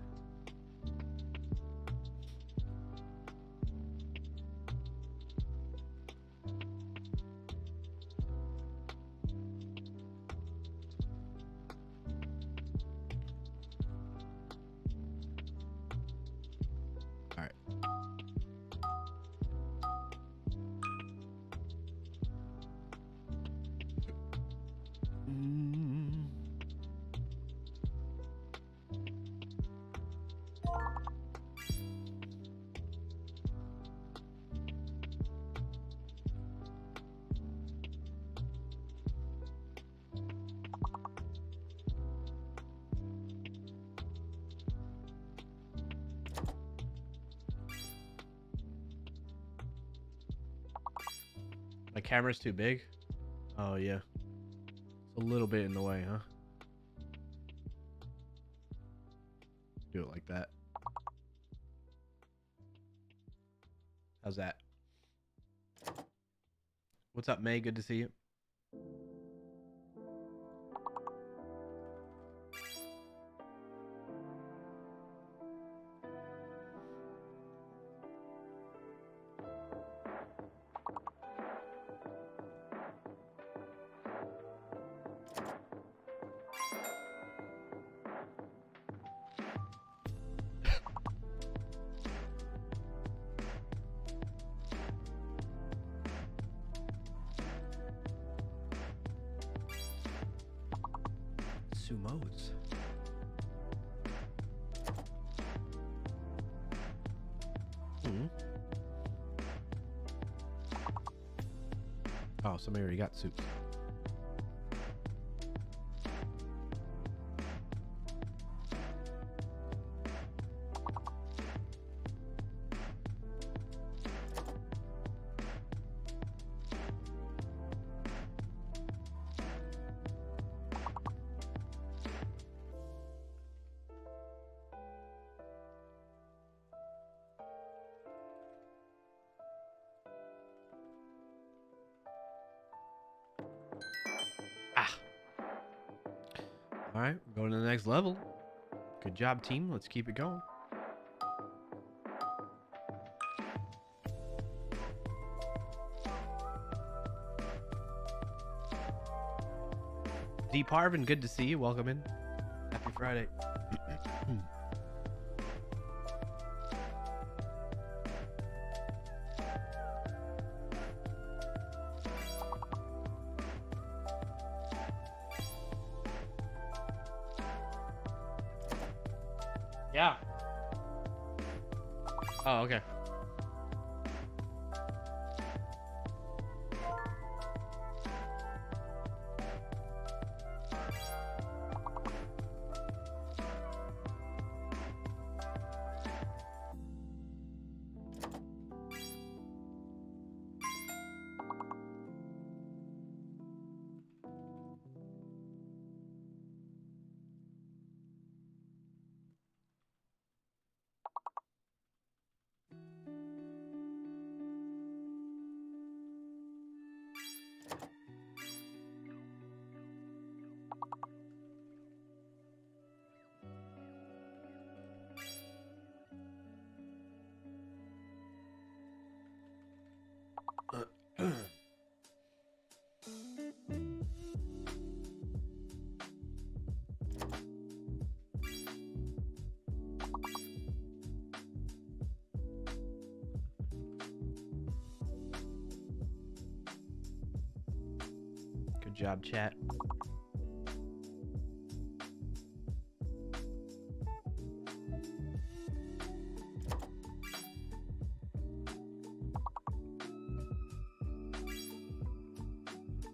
[SPEAKER 1] My camera's too big? Oh, yeah. It's a little bit in the way, huh? Do it like that. How's that? What's up, May? Good to see you. Modes. Oh, somebody already got soups. All right, we're going to the next level. Good job, team. Let's keep it going. D Parvin, good to see you. Welcome in. Happy Friday. Yeah. Oh, okay. Good job, chat.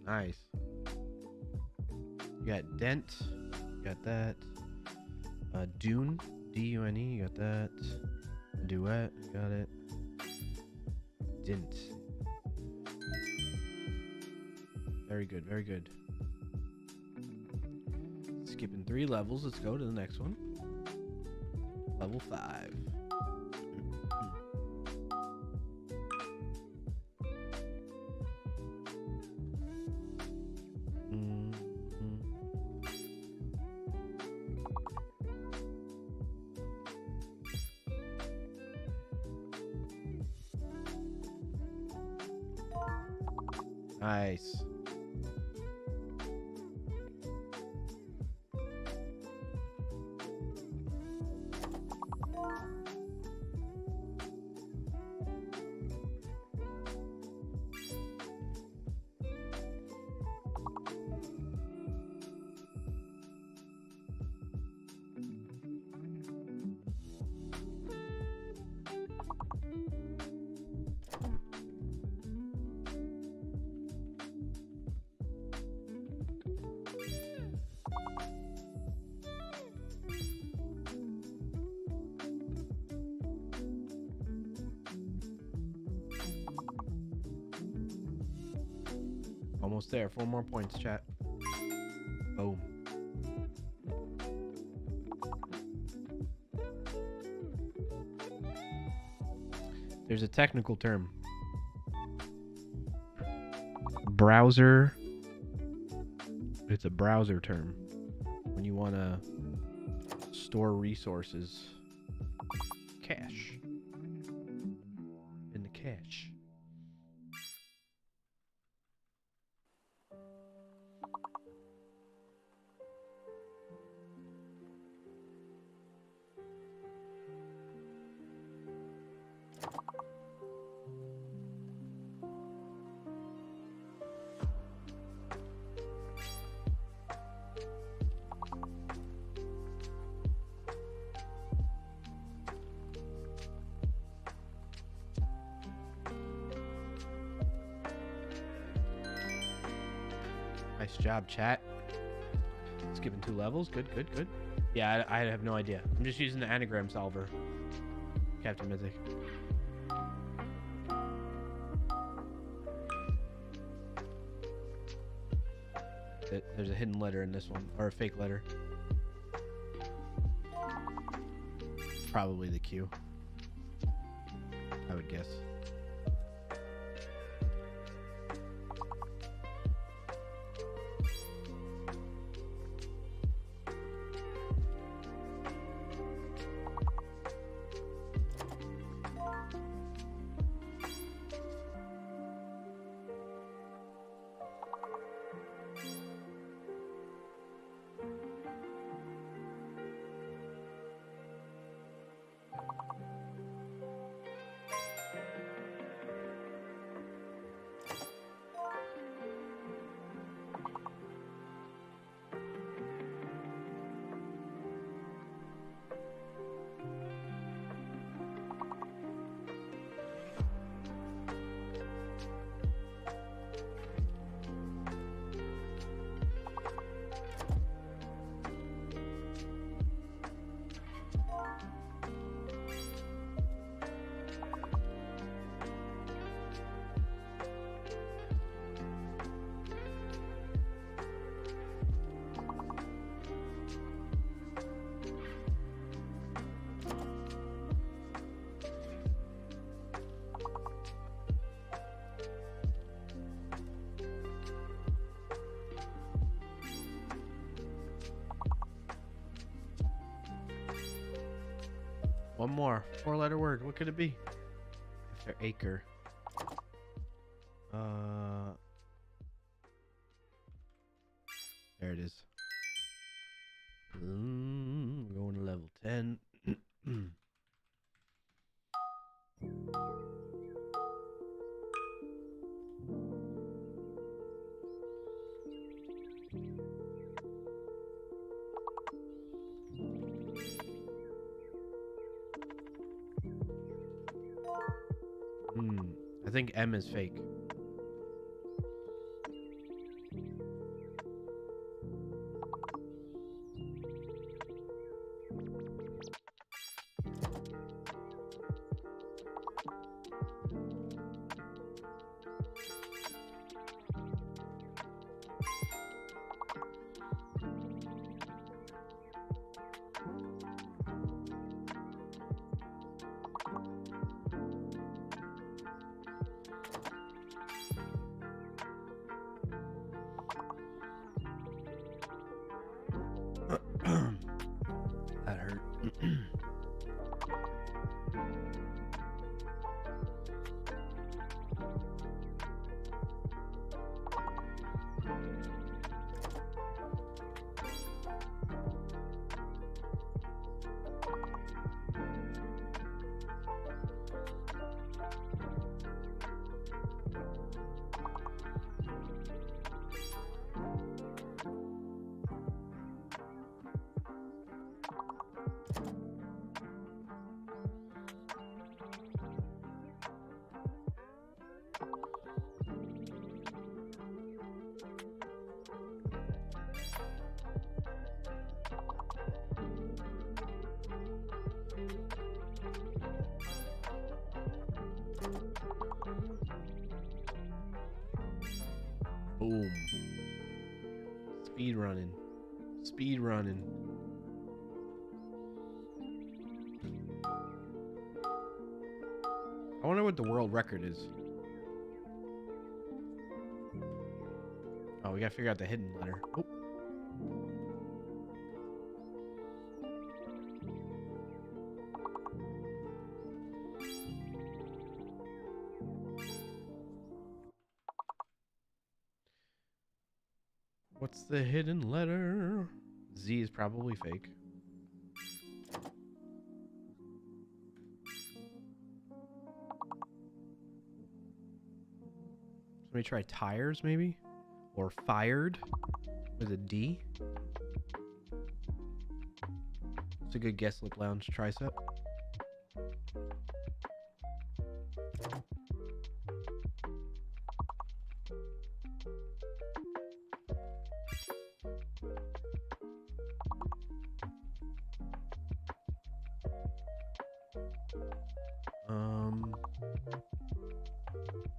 [SPEAKER 1] Nice. You got Dent. You got that. Dune. D-U-N-E. You got that. Duet. You got it. Dent. Very good. Very good. Skipping 3 levels. Let's go to the next one. Level 5. Nice. Almost there. 4 more points, chat. Boom. There's a technical term. Browser. It's a browser term. When you want to store resources. Cache. In the cache. Nice job, chat. Skipping 2 levels. Good, good, good. Yeah, I have no idea. I'm just using the anagram solver. Captain Mythic. There's a hidden letter in this one. Or a fake letter. Probably the Q. I would guess. One more. 4-letter word. What could it be? After acre. There it is. We're going to level 10. I think M is fake. That hurt. Boom. Speed running. Speed running. I wonder what the world record is. Oh, we gotta figure out the hidden letter. Oh. What's the hidden letter? Z is probably fake. Let me try tires, maybe? Or fired with a D. It's a good guess, Lip Lounge tricep.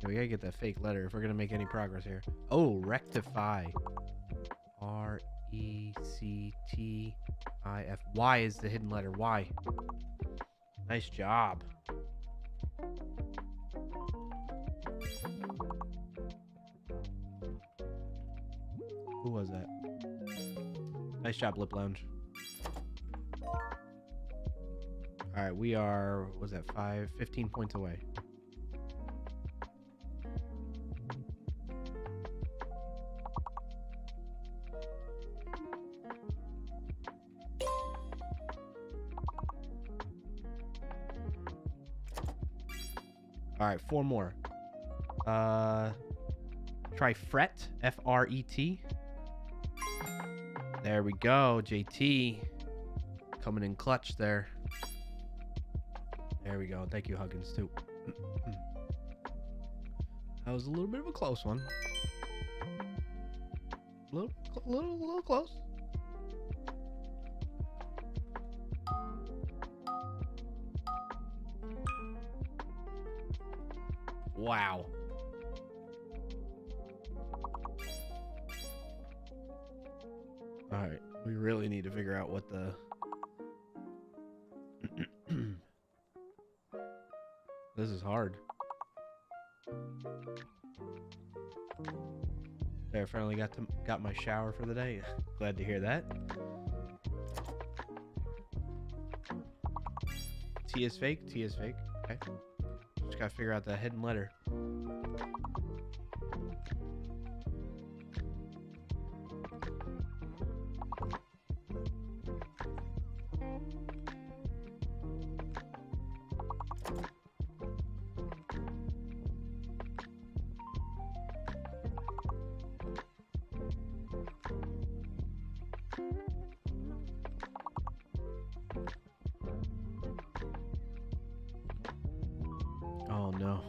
[SPEAKER 1] Yeah, we gotta get that fake letter if we're gonna make any progress here. Oh, rectify. R-E-C-T-I-F. Y is the hidden letter. Y. Nice job. Who was that? Nice job, Lip Lounge. Alright, we are, what was that, 15 points away. Alright, 4 more. Try fret, F-R-E-T. There we go, JT. Coming in clutch there. There we go. Thank you, Huggins, too. That was a little bit of a close one. Little close. Wow. All right, we really need to figure out what the This is hard. There, I finally got my shower for the day. Glad to hear that. T is fake. T is fake. Okay. Just gotta figure out that hidden letter. Oh no.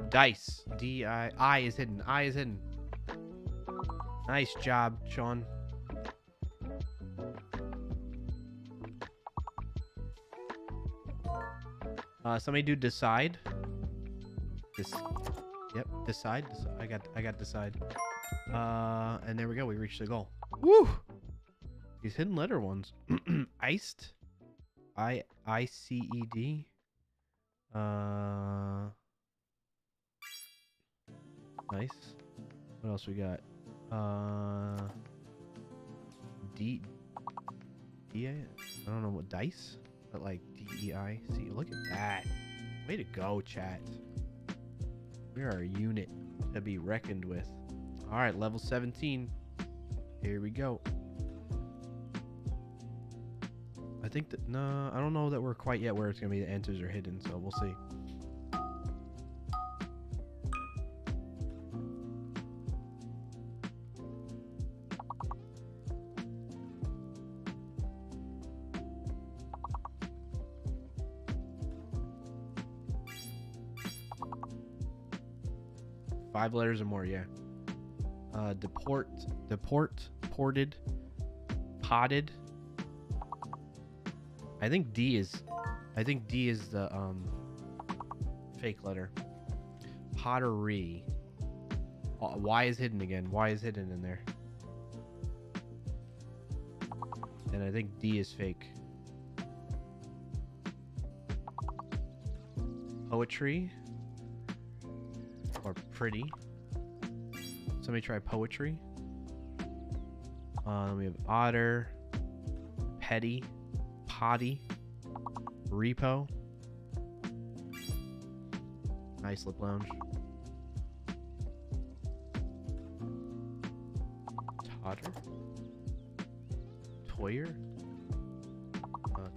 [SPEAKER 1] Dice. D-I. I is hidden. I is hidden. Nice job, Sean. Somebody do decide. Yep, decide. I got decide. And there we go. We reached the goal. Woo! These hidden letter ones. Iced. I-C-E-D. Nice. What else we got? D-A? I don't know what dice, but like D-E-I-C. Look at that. Way to go, chat. We are a unit to be reckoned with. All right, level 17. Here we go. I think that, no, I don't know that we're quite yet where it's going to be the answers are hidden, so we'll see. Five letters or more, yeah. Deport, ported, potted. I think D is the fake letter. Pottery. Y is hidden again. Y is hidden in there. And I think D is fake. Poetry. Or pretty. Somebody try poetry. We have otter, petty, potty, repo. Nice lip lounge. Totter. Toyer.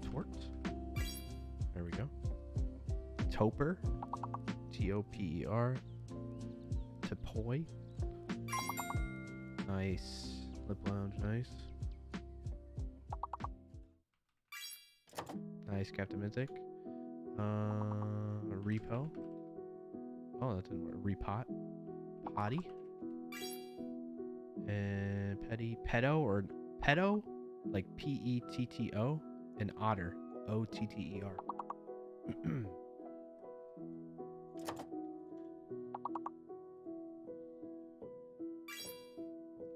[SPEAKER 1] Tort. There we go. Toper. T-O-P-E-R. Toy. Nice. Lip lounge, nice. Nice, Captain Mythic. Repo. Oh, that didn't work. Repot. Potty. And petty. Pedo or pedo? Like P-E-T-T-O. And otter. O-T-T-E-R.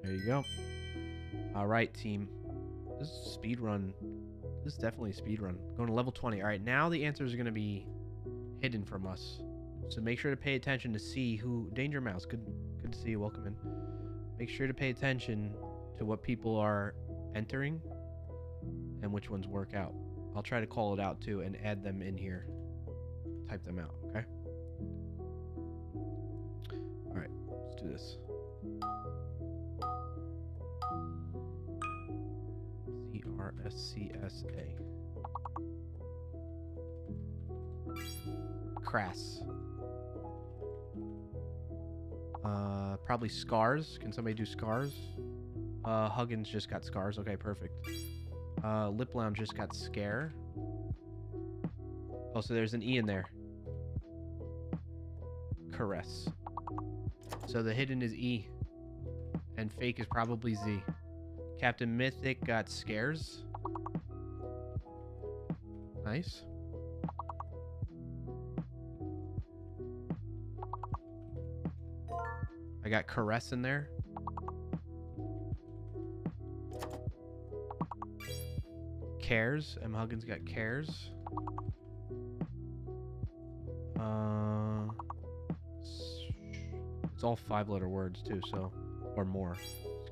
[SPEAKER 1] There you go. All right, team. This is speed run. This is definitely a speed run. Going to level 20. All right, now the answers are going to be hidden from us. So make sure to pay attention to see who... Danger Mouse, good to see you. Welcome in. Make sure to pay attention to what people are entering and which ones work out. I'll try to call it out too and add them in here. Type them out, okay? All right, let's do this. C-R-S-C-S-A. Crass. Probably scars. Can somebody do scars? Huggins just got scars. Okay, perfect. Lip Lounge just got scare. Oh, so there's an E in there. Caress. So the hidden is E. And fake is probably Z. Captain Mythic got scares. Nice. I got caress in there. Cares. M. Huggins got cares. It's all 5-letter words too, so or more.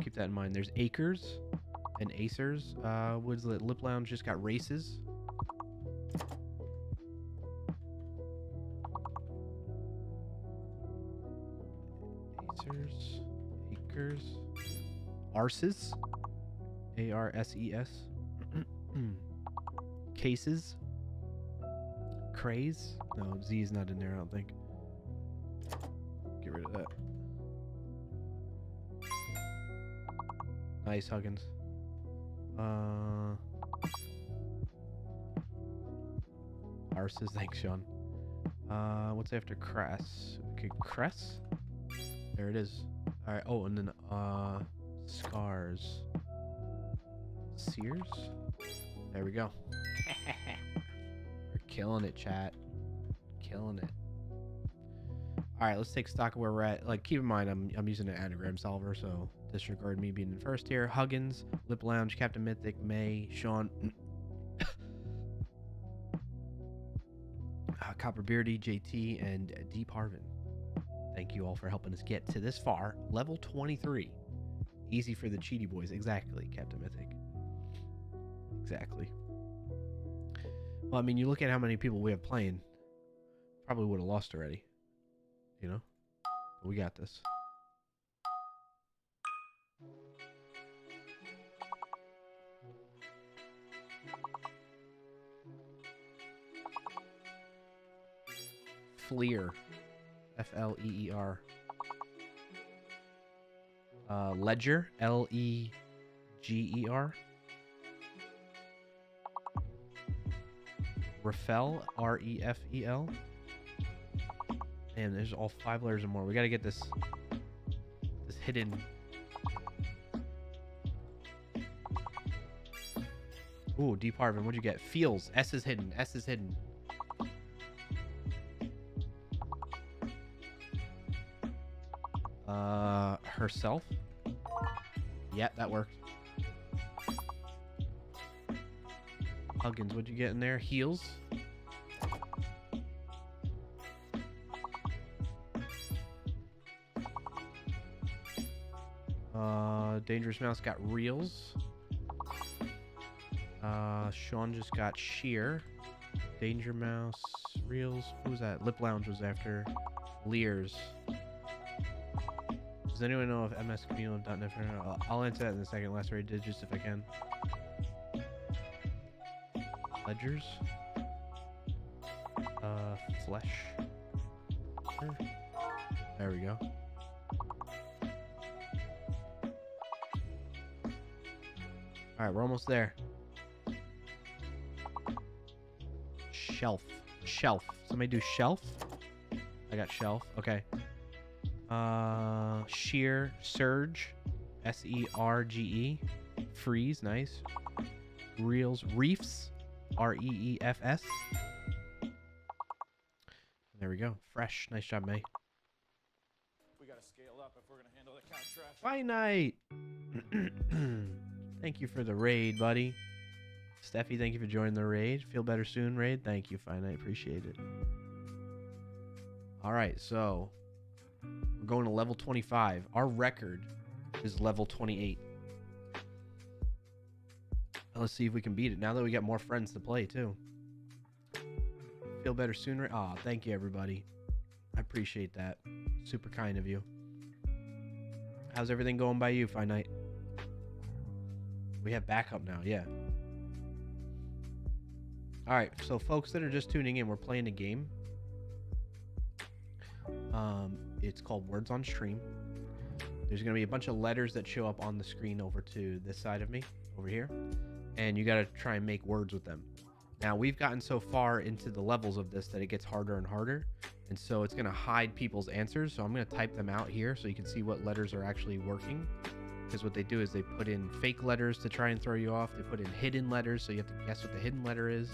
[SPEAKER 1] keep that in mind. There's Acres and Acers. Woods Lip Lounge just got races. Acres. Arses. ARSES. Cases. Craze. No, Z is not in there, I don't think. Get rid of that. Nice, Huggins. Arses, thanks, Sean. What's after Cress? Okay, Cress? There it is. Alright, oh, and then, Scars. Sears? There we go. We're killing it, chat. Killing it. Alright, let's take stock of where we're at. Like, keep in mind, I'm using an anagram solver, so disregard me being in first here. Huggins, Lip Lounge, Captain Mythic, May, Sean, Copper Beardy, JT, and Deep Harvin. Thank you all for helping us get to this far. Level 23. Easy for the cheaty boys. Exactly, Captain Mythic. Exactly. Well, I mean, you look at how many people we have playing. Probably would have lost already. You know? But we got this. Fleer. Fleer. Ledger. Leger. Refel. Refel. Man, there's all 5 letters or more. We gotta get this hidden. Ooh, Deep Harvin, what'd you get? Feels. S is hidden. S is hidden. Herself. Yeah, that worked. Huggins, what'd you get in there? Heels. Dangerous Mouse got reels. Sean just got sheer. Danger Mouse, reels. Who was that? Lip Lounge was after Leers. Does anyone know if MS Cumulum.net? I'll answer that in a second. Last 3 digits if I can. Ledgers. Flesh. There we go. Alright, we're almost there. Shelf. Shelf. Somebody do shelf? I got shelf. Okay. Sheer. Surge. SERGE. Freeze. Nice. Reels. Reefs. REEFS. There we go. Fresh. Nice job, May.
[SPEAKER 3] We gotta scale up if we're gonna handle the couch traffic.
[SPEAKER 1] Finite. Thank you for the raid, buddy. Steffi, thank you for joining the raid. Feel better soon, raid. Thank you, Finite. Appreciate it. All right, so we're going to level 25. Our record is level 28. Let's see if we can beat it now that we got more friends to play, too. Feel better soon, raid. Aw, thank you, everybody. I appreciate that. Super kind of you. How's everything going by you, Finite? We have backup now, yeah. Alright, so folks that are just tuning in, we're playing a game. It's called Words on Stream. There's going to be a bunch of letters that show up on the screen over to this side of me, over here. And you got to try and make words with them. Now, we've gotten so far into the levels of this that it gets harder and harder. And so it's going to hide people's answers. So I'm going to type them out here so you can see what letters are actually working. Because what they do is they put in fake letters to try and throw you off. They put in hidden letters, so you have to guess what the hidden letter is,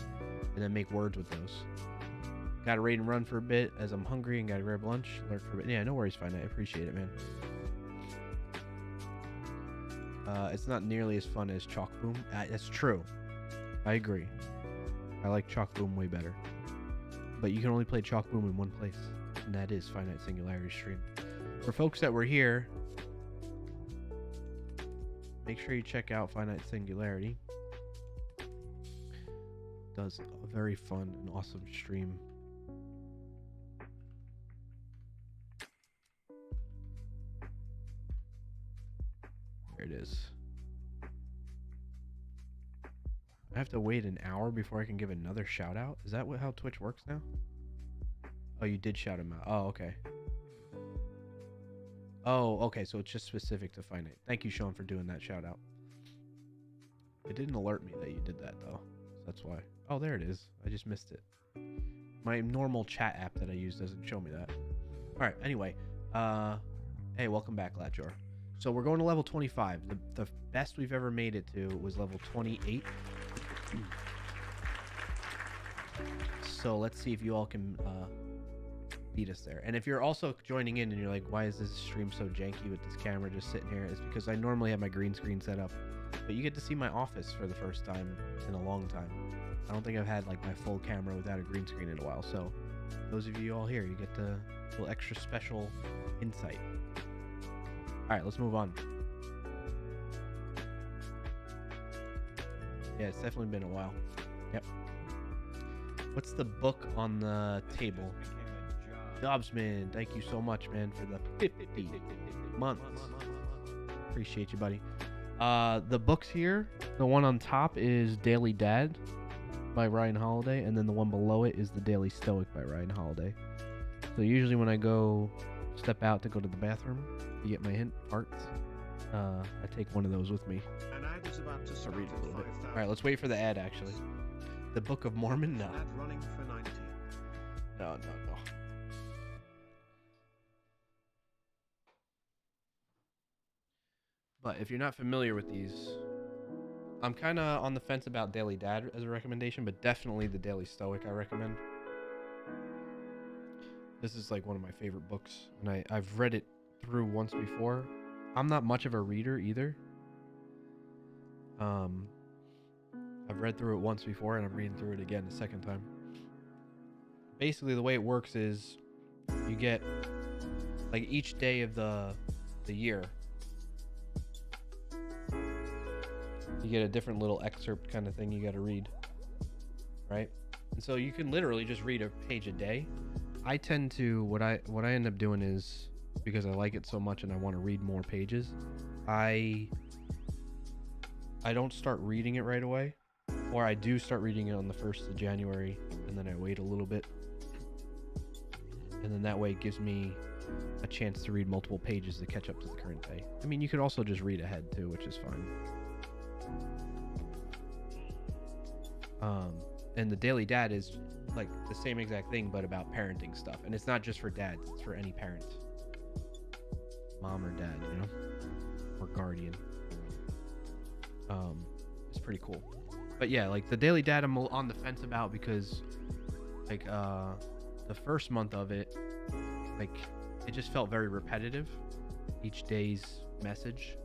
[SPEAKER 1] and then make words with those. Got to raid and run for a bit as I'm hungry and got to grab lunch. Lurk for a bit. Yeah, no worries, Finite. I appreciate it, man. It's not nearly as fun as Chalk Boom. That's true. I agree. I like Chalk Boom way better. But you can only play Chalk Boom in one place, and that is Finite Singularity Stream. For folks that were here, make sure you check out Finite Singularity. Does a very fun and awesome stream. There it is. I have to wait an hour before I can give another shout out? Is that how Twitch works now? Oh, you did shout him out. Oh, okay. Oh, okay, so it's just specific to Finite. Thank you, Sean, for doing that shout out. It didn't alert me that you did that, though. So that's why. Oh, there it is. I just missed it. My normal chat app that I use doesn't show me that. Alright, anyway. Hey, welcome back, Latjor. So we're going to level 25. The best we've ever made it to was level 28. So let's see if you all can beat us there. And if you're also joining in and you're like, why is this stream so janky with this camera just sitting here? It's because I normally have my green screen set up. But you get to see my office for the first time in a long time. I don't think I've had like my full camera without a green screen in a while. So those of you all here, you get the little extra special insight. All right, let's move on. Yeah, it's definitely been a while. Yep. What's the book on the table? Dobsman, thank you so much, man, for the 50 months. Appreciate you, buddy. The books here, the one on top is Daily Dad by Ryan Holiday, and then the one below it is The Daily Stoic by Ryan Holiday. So usually when I go step out to go to the bathroom, you get my hint, farts, I take one of those with me.
[SPEAKER 4] An ad is about to start
[SPEAKER 1] Read a little bit.
[SPEAKER 4] 5,000.
[SPEAKER 1] All right, let's wait for the ad, actually. The Book of Mormon? No.
[SPEAKER 4] Ad running for 90.
[SPEAKER 1] No. But if you're not familiar with these, I'm kind of on the fence about Daily Dad as a recommendation, but definitely the Daily Stoic I recommend. This is like one of my favorite books, and I've read it through once before. I'm not much of a reader either. I've read through it once before, and I'm reading through it again a second time. Basically, the way it works is you get like each day of the year, you get a different little excerpt kind of thing you got to read, right? And so you can literally just read a page a day. I tend to what I end up doing is, because I like it so much and I want to read more pages, I don't start reading it right away, or I do start reading it on the 1st of January, and then I wait a little bit, and then that way it gives me a chance to read multiple pages to catch up to the current day. I mean, you could also just read ahead too, which is fine. And the Daily Dad is like the same exact thing, but about parenting stuff. And it's not just for dads, it's for any parent. Mom or dad, you know? Or guardian. It's pretty cool. But yeah, like the Daily Dad I'm on the fence about, because like the first month of it, like it just felt very repetitive. Each day's message.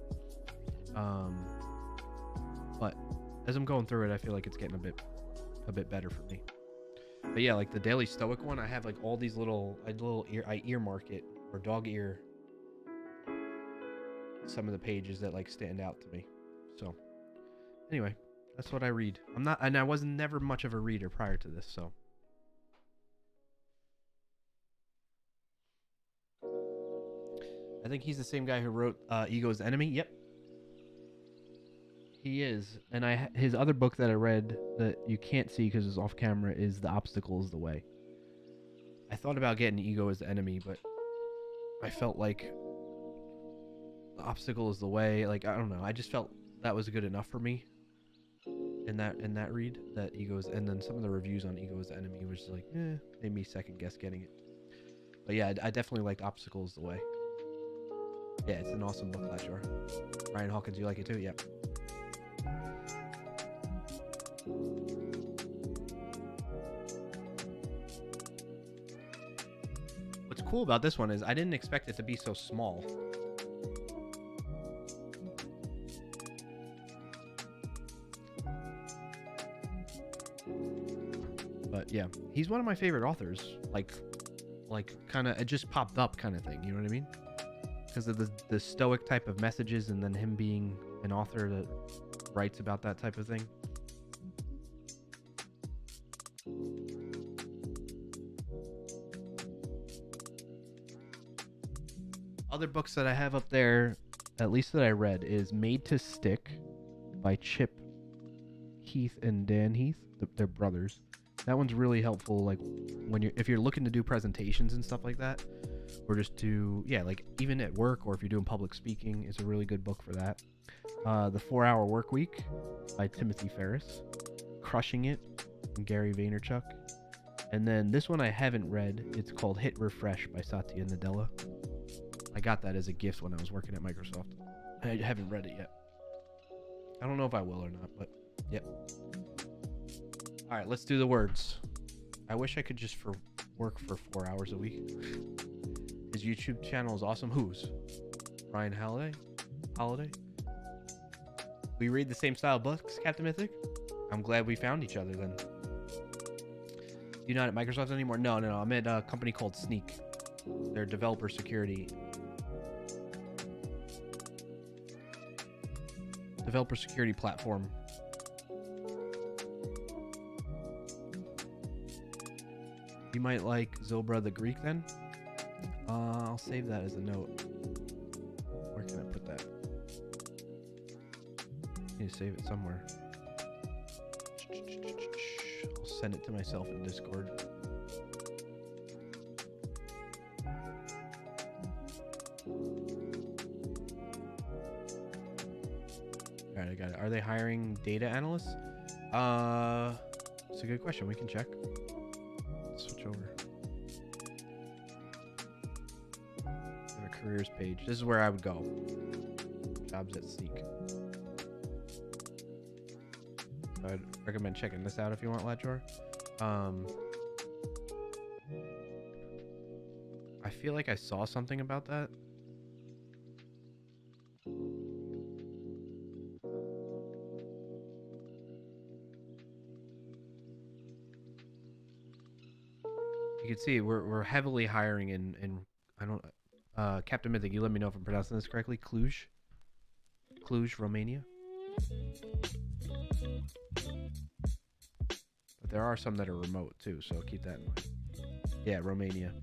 [SPEAKER 1] But as I'm going through it, I feel like it's getting a bit better for me. But yeah, like the Daily Stoic one, I have like all these I earmark it, or dog ear some of the pages that like stand out to me. So anyway, that's what I read. I was never much of a reader prior to this, so. I think he's the same guy who wrote Ego's Enemy. Yep. He is. And his other book that I read that you can't see because it's off camera is The Obstacle is the Way. I thought about getting Ego as the Enemy, but I felt like The Obstacle is the Way. Like, I don't know. I just felt that was good enough for me in that read. That Ego's, and then some of the reviews on Ego as the Enemy was like, made me second guess getting it. But yeah, I definitely liked Obstacle is the Way. Yeah, it's an awesome book, Latjor. Ryan Hawkins, you like it too? Yep. What's cool about this one is I didn't expect it to be so small. But yeah, he's one of my favorite authors. Like kind of, it just popped up kind of thing. You know what I mean? Because of the stoic type of messages, and then him being an author that writes about that type of thing. Other books that I have up there, at least that I read, is Made to Stick by Chip Heath and Dan Heath. They're brothers. That one's really helpful, like if you're looking to do presentations and stuff like that, or just do like even at work, or if you're doing public speaking, it's a really good book for that. The 4-Hour Work Week by Timothy Ferriss, Crushing It from Gary Vaynerchuk, and then this one I haven't read. It's called Hit Refresh by Satya Nadella. I got that as a gift when I was working at Microsoft. I haven't read it yet. I don't know if I will or not, but yep. All right, let's do the words. I wish I could just work for 4 hours a week. His YouTube channel is awesome. Whose? Ryan Holiday? We read the same style books, Captain Mythic? I'm glad we found each other then. You're not at Microsoft anymore? No. I'm at a company called Sneak. They're developer security platform. You might like Zobra the Greek then? I'll save that as a note. Where can I put that? I need to save it somewhere. I'll send it to myself in Discord. Alright, I got it. Are they hiring data analysts? It's a good question. We can check. Switch over. On a careers page. This is where I would go. Jobs at Sneak. I'd recommend checking this out if you want, Ladjor. I feel like I saw something about that. You can see we're heavily hiring in I don't Captain Mythic, you let me know if I'm pronouncing this correctly. Cluj, Romania. But there are some that are remote too, so keep that in mind. Yeah, Romania.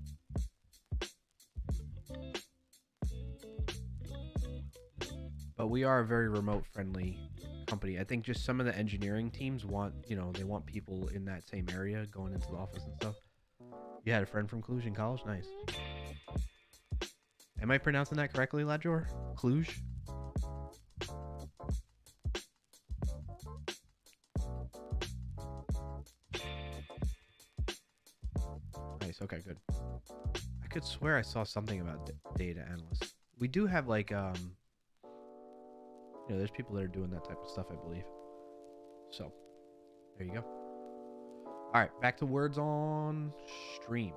[SPEAKER 1] But we are a very remote friendly company. I think just some of the engineering teams want, they want people in that same area going into the office and stuff. You had a friend from Cluj in college? Nice. Am I pronouncing that correctly, Ladjor? Cluj? Nice, okay, good. I could swear I saw something about data analysts. We do have like, there's people that are doing that type of stuff, I believe. So, there you go. All right, back to words on stream.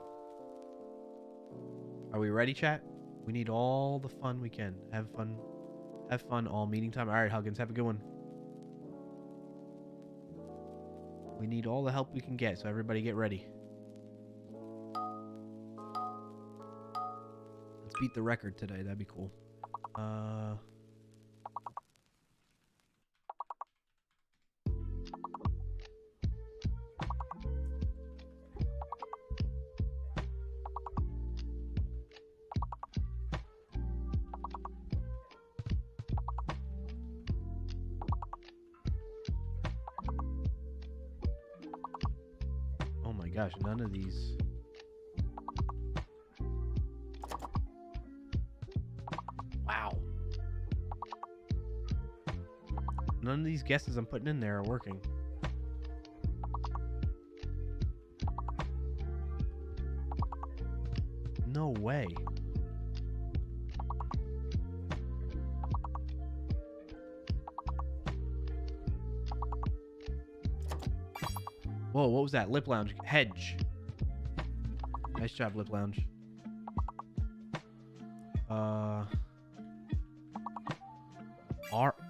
[SPEAKER 1] Are we ready, chat? We need all the fun we can. Have fun all meeting time. All right, Huggins, have a good one. We need all the help we can get, so everybody get ready. Let's beat the record today. That'd be cool. Oh my gosh, none of these. Wow. None of these guesses I'm putting in there are working. No way. Whoa, what was that? Lip Lounge. Hedge. Nice job, Lip Lounge.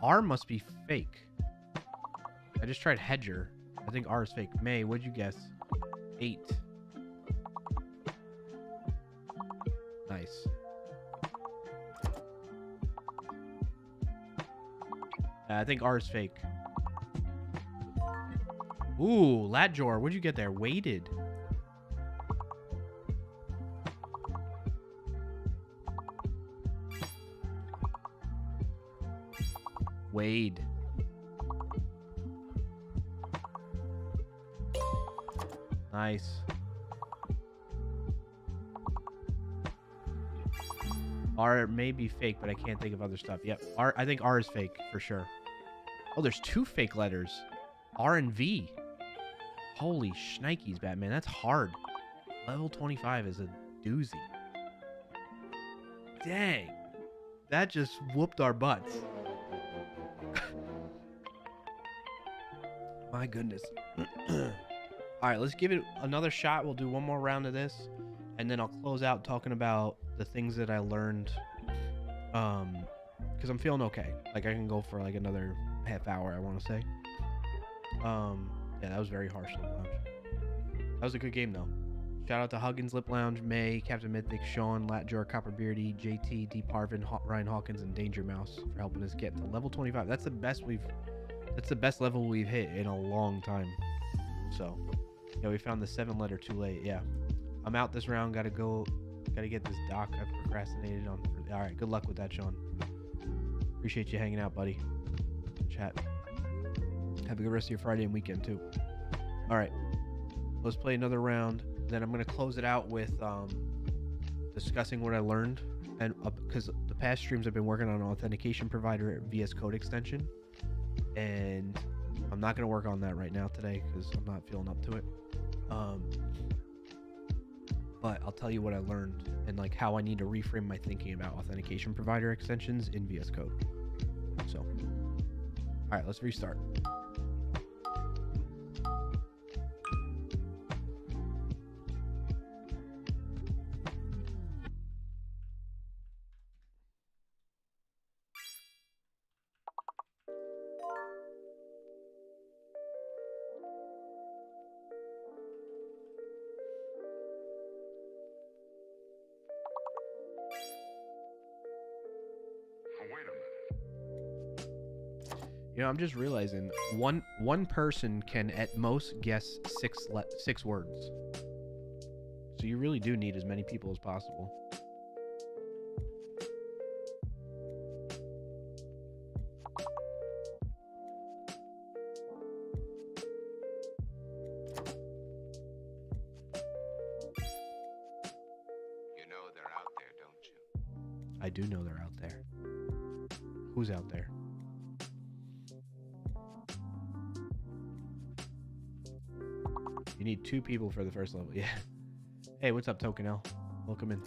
[SPEAKER 1] R must be fake. I just tried Hedger. I think R is fake. May, what'd you guess? 8. Nice. I think R is fake. Ooh, Latjor, what'd you get there? Weighted. Wade. Nice. R may be fake, but I can't think of other stuff. Yep. R. I think R is fake for sure. Oh, there's 2 fake letters. R and V. Holy shnikes, Batman. That's hard. Level 25 is a doozy. Dang. That just whooped our butts. My goodness. All right, let's give it another shot. We'll do one more round of this, and then I'll close out talking about the things that I learned. Because I'm feeling okay. Like, I can go for like another half hour, I want to say. Yeah, that was very harsh, Lip Lounge. That was a good game, though. Shout out to Huggins, Lip Lounge, May, Captain Mythic, Sean, Latjor, Copperbeardy, JT, D. Parvin, Ryan Hawkins, and Danger Mouse for helping us get to level 25. That's the best level we've hit in a long time. So, yeah, we found the 7-letter too late. Yeah, I'm out this round. Gotta get this doc I've procrastinated on. All right, good luck with that, Sean. Appreciate you hanging out, buddy. Chat. Have a good rest of your Friday and weekend too. All right, let's play another round. Then I'm gonna close it out with discussing what I learned, and because the past streams I've been working on an authentication provider VS Code extension, and I'm not gonna work on that right now today because I'm not feeling up to it. But I'll tell you what I learned and like how I need to reframe my thinking about authentication provider extensions in VS Code. So, all right, let's restart. You know, I'm just realizing one person can at most guess six words. So you really do need as many people as possible.
[SPEAKER 5] You know they're out there, don't you?
[SPEAKER 1] I do know they're out there. Who's out there? You need 2 people for the first level. Yeah. Hey, what's up, Token L? Welcome in.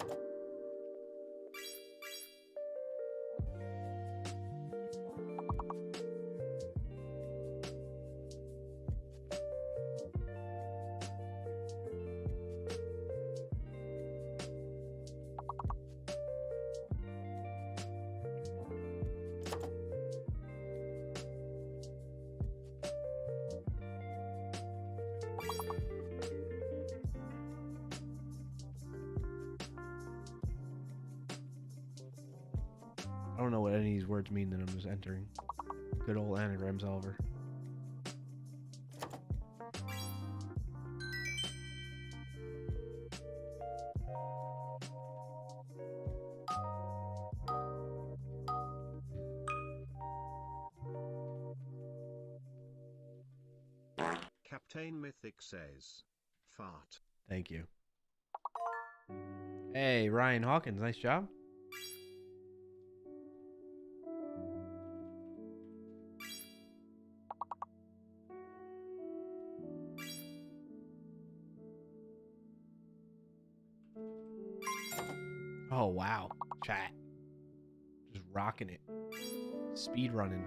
[SPEAKER 1] I don't know what any of these words mean that I'm just entering. Good old anagram solver.
[SPEAKER 4] Captain Mythic says, fart.
[SPEAKER 1] Thank you. Hey, Ryan Hawkins, nice job. Oh, wow. Chat. Just rocking it. Speed running.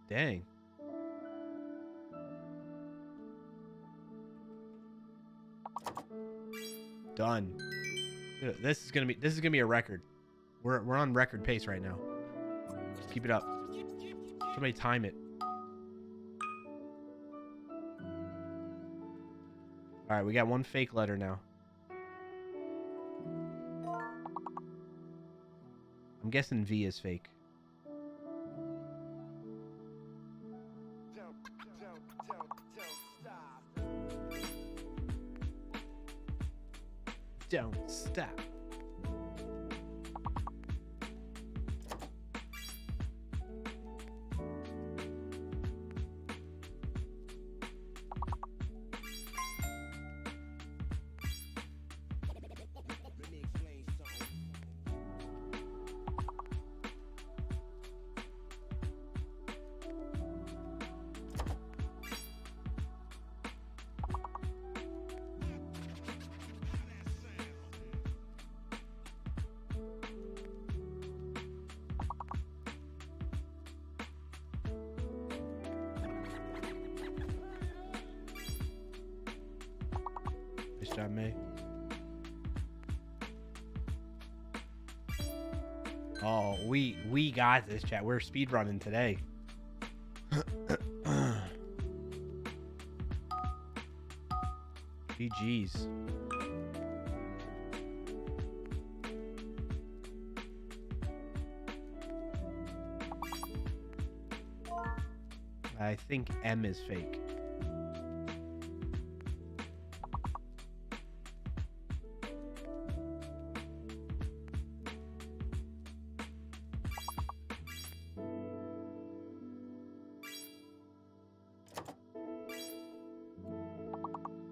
[SPEAKER 1] Dang. Done. Dude, this is gonna be a record. We're on record pace right now. Just keep it up. Somebody time it. All right, we got 1 fake letter now. I'm guessing V is fake. Don't stop. Nice job, May. Oh, we got this, chat. We're speedrunning today. GG's. I think M is fake.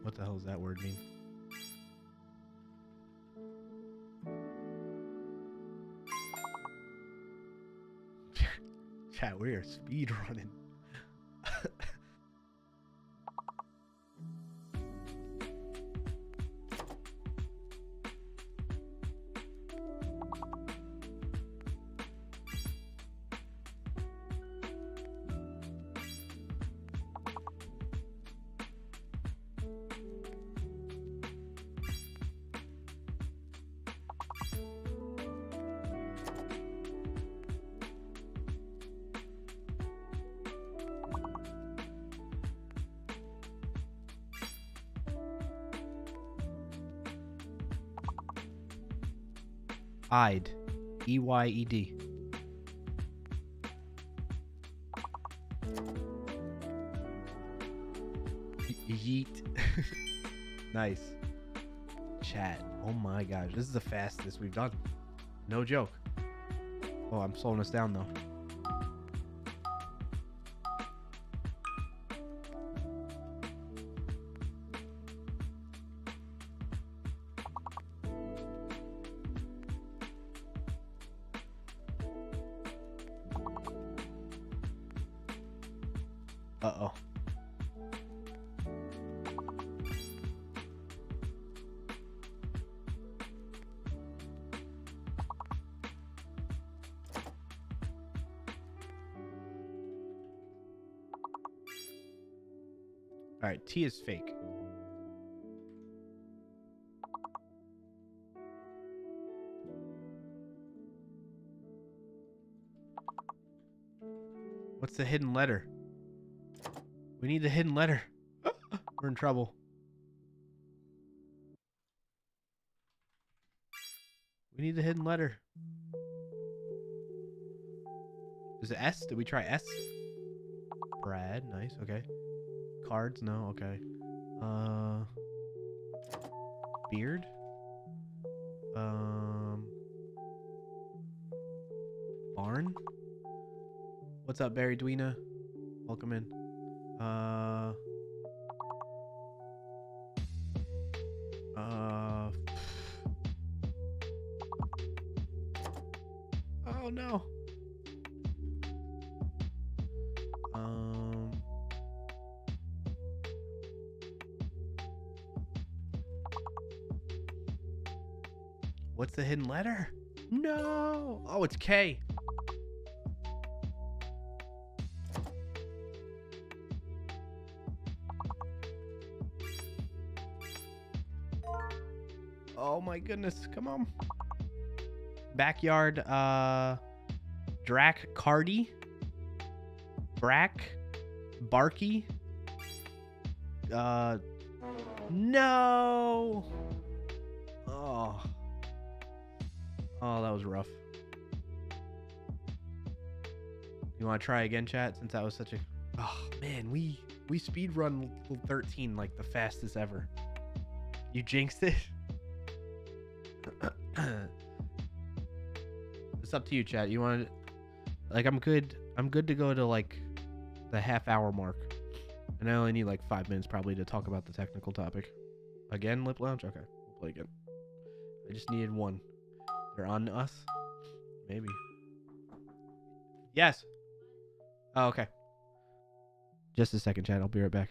[SPEAKER 1] What the hell does that word mean? Chat, we are speed running. Eyed. E-Y-E-D. Yeet. Nice. Chat. Oh my gosh. This is the fastest we've done. No joke. Oh, I'm slowing us down though. Uh-oh. All right, T is fake. What's the hidden letter? We need the hidden letter. We're in trouble. We need the hidden letter. Is it S? Did we try S? Brad, nice, okay. Cards, no, okay. Beard? Barn? What's up, Barry Dweena? Welcome in. Oh no. What's the hidden letter? No. Oh, it's K. Oh my goodness. Come on. Backyard, Drac Cardi. Brack. Barky. No. Oh. Oh, that was rough. You want to try again, chat? Since that was such a... Oh, man, we speed run 13 like the fastest ever. You jinxed it? It's up to you, chat. You want to... Like, I'm good to go to, like, the half-hour mark. And I only need, like, 5 minutes probably to talk about the technical topic. Again, Lip Lounge? Okay, we'll play again. I just needed one. They're on us? Maybe. Yes! Oh, okay. Just a second, chat. I'll be right back.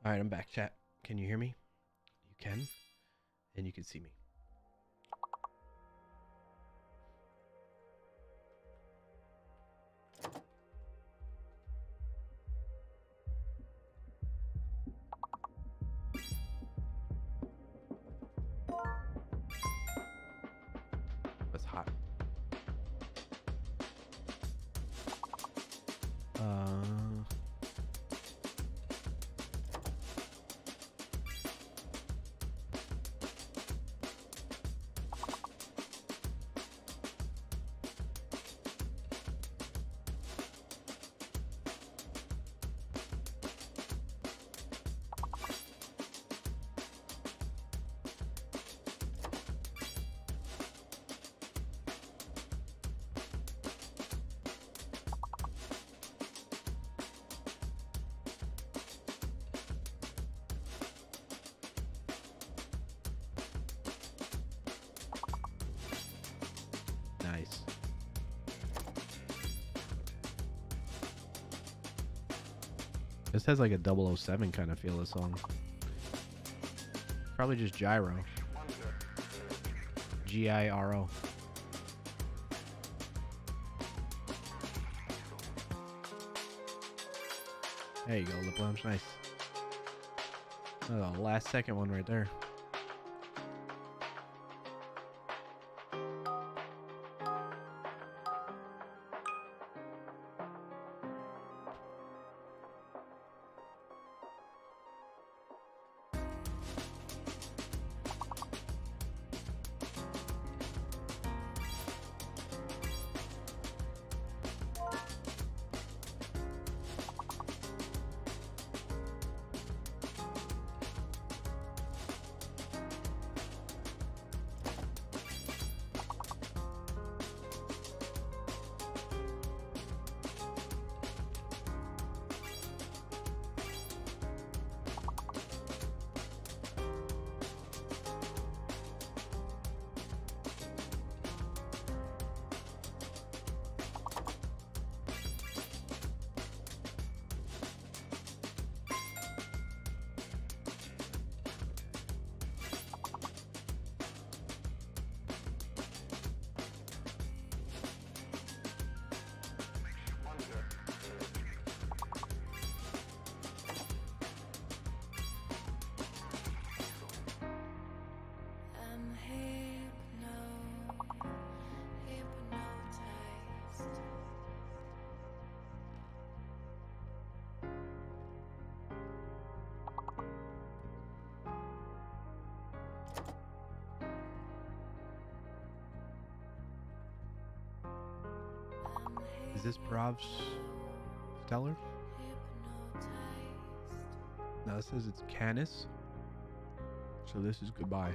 [SPEAKER 1] All right, I'm back, chat. Can you hear me? You can, and you can see me. That's hot. Nice. This has like a 007 kind of feel, this song. Probably just gyro. G-I-R-O. There you go, Lip Lounge. Nice. Oh, the last second one right there. Is this Brav's Stellar? No, it says it's Canis. So this is goodbye.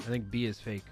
[SPEAKER 1] I think B is fake.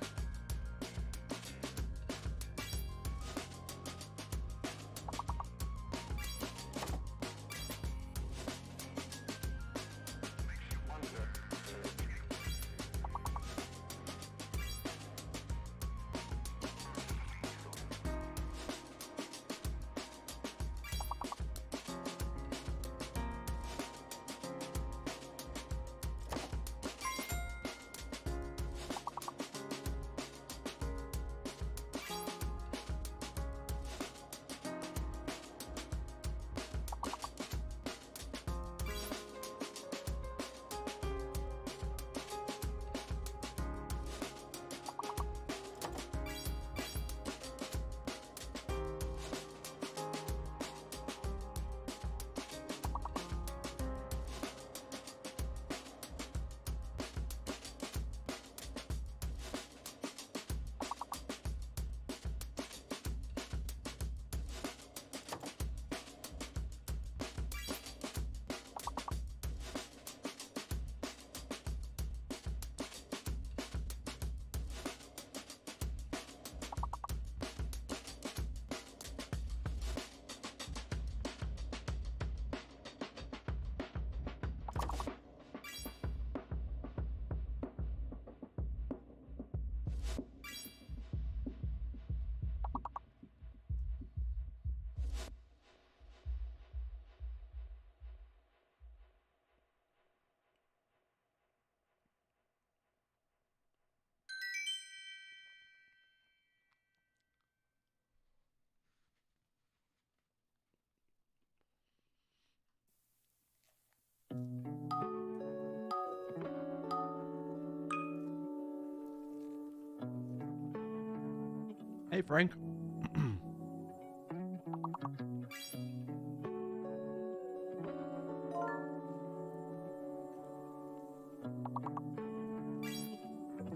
[SPEAKER 1] Hey, Frank.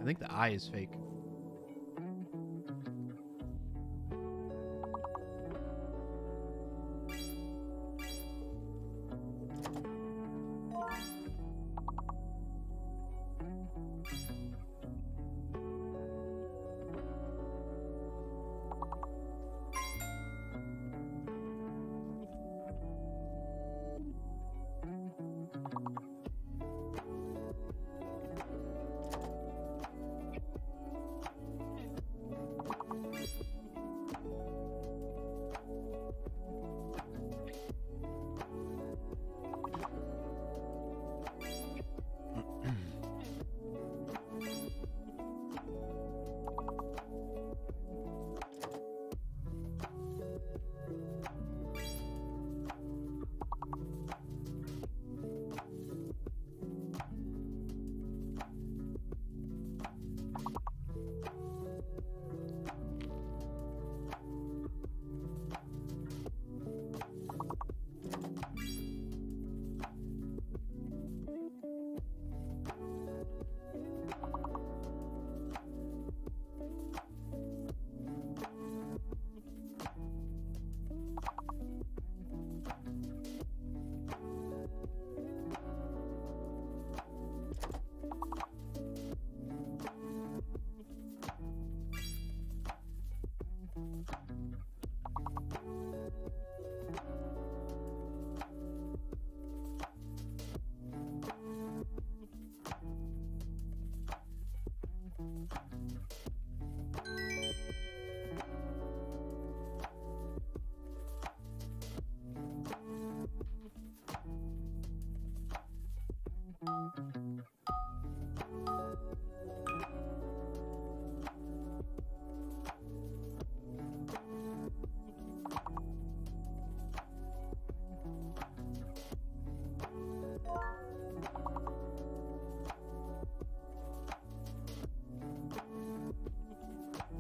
[SPEAKER 1] I think the I is fake.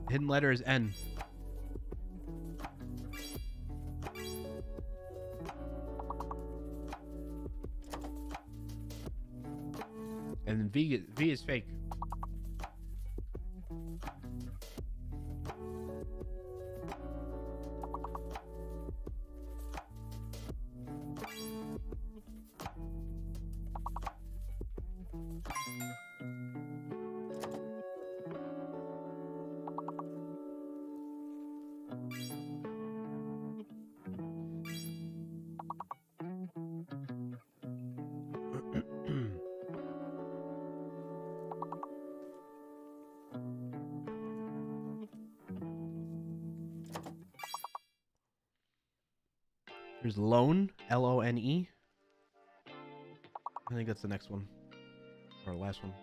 [SPEAKER 1] Hidden letter is N. And then V is fake. There's Lone, Lone. I think that's the next one. Or last one.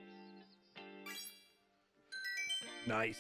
[SPEAKER 1] Nice.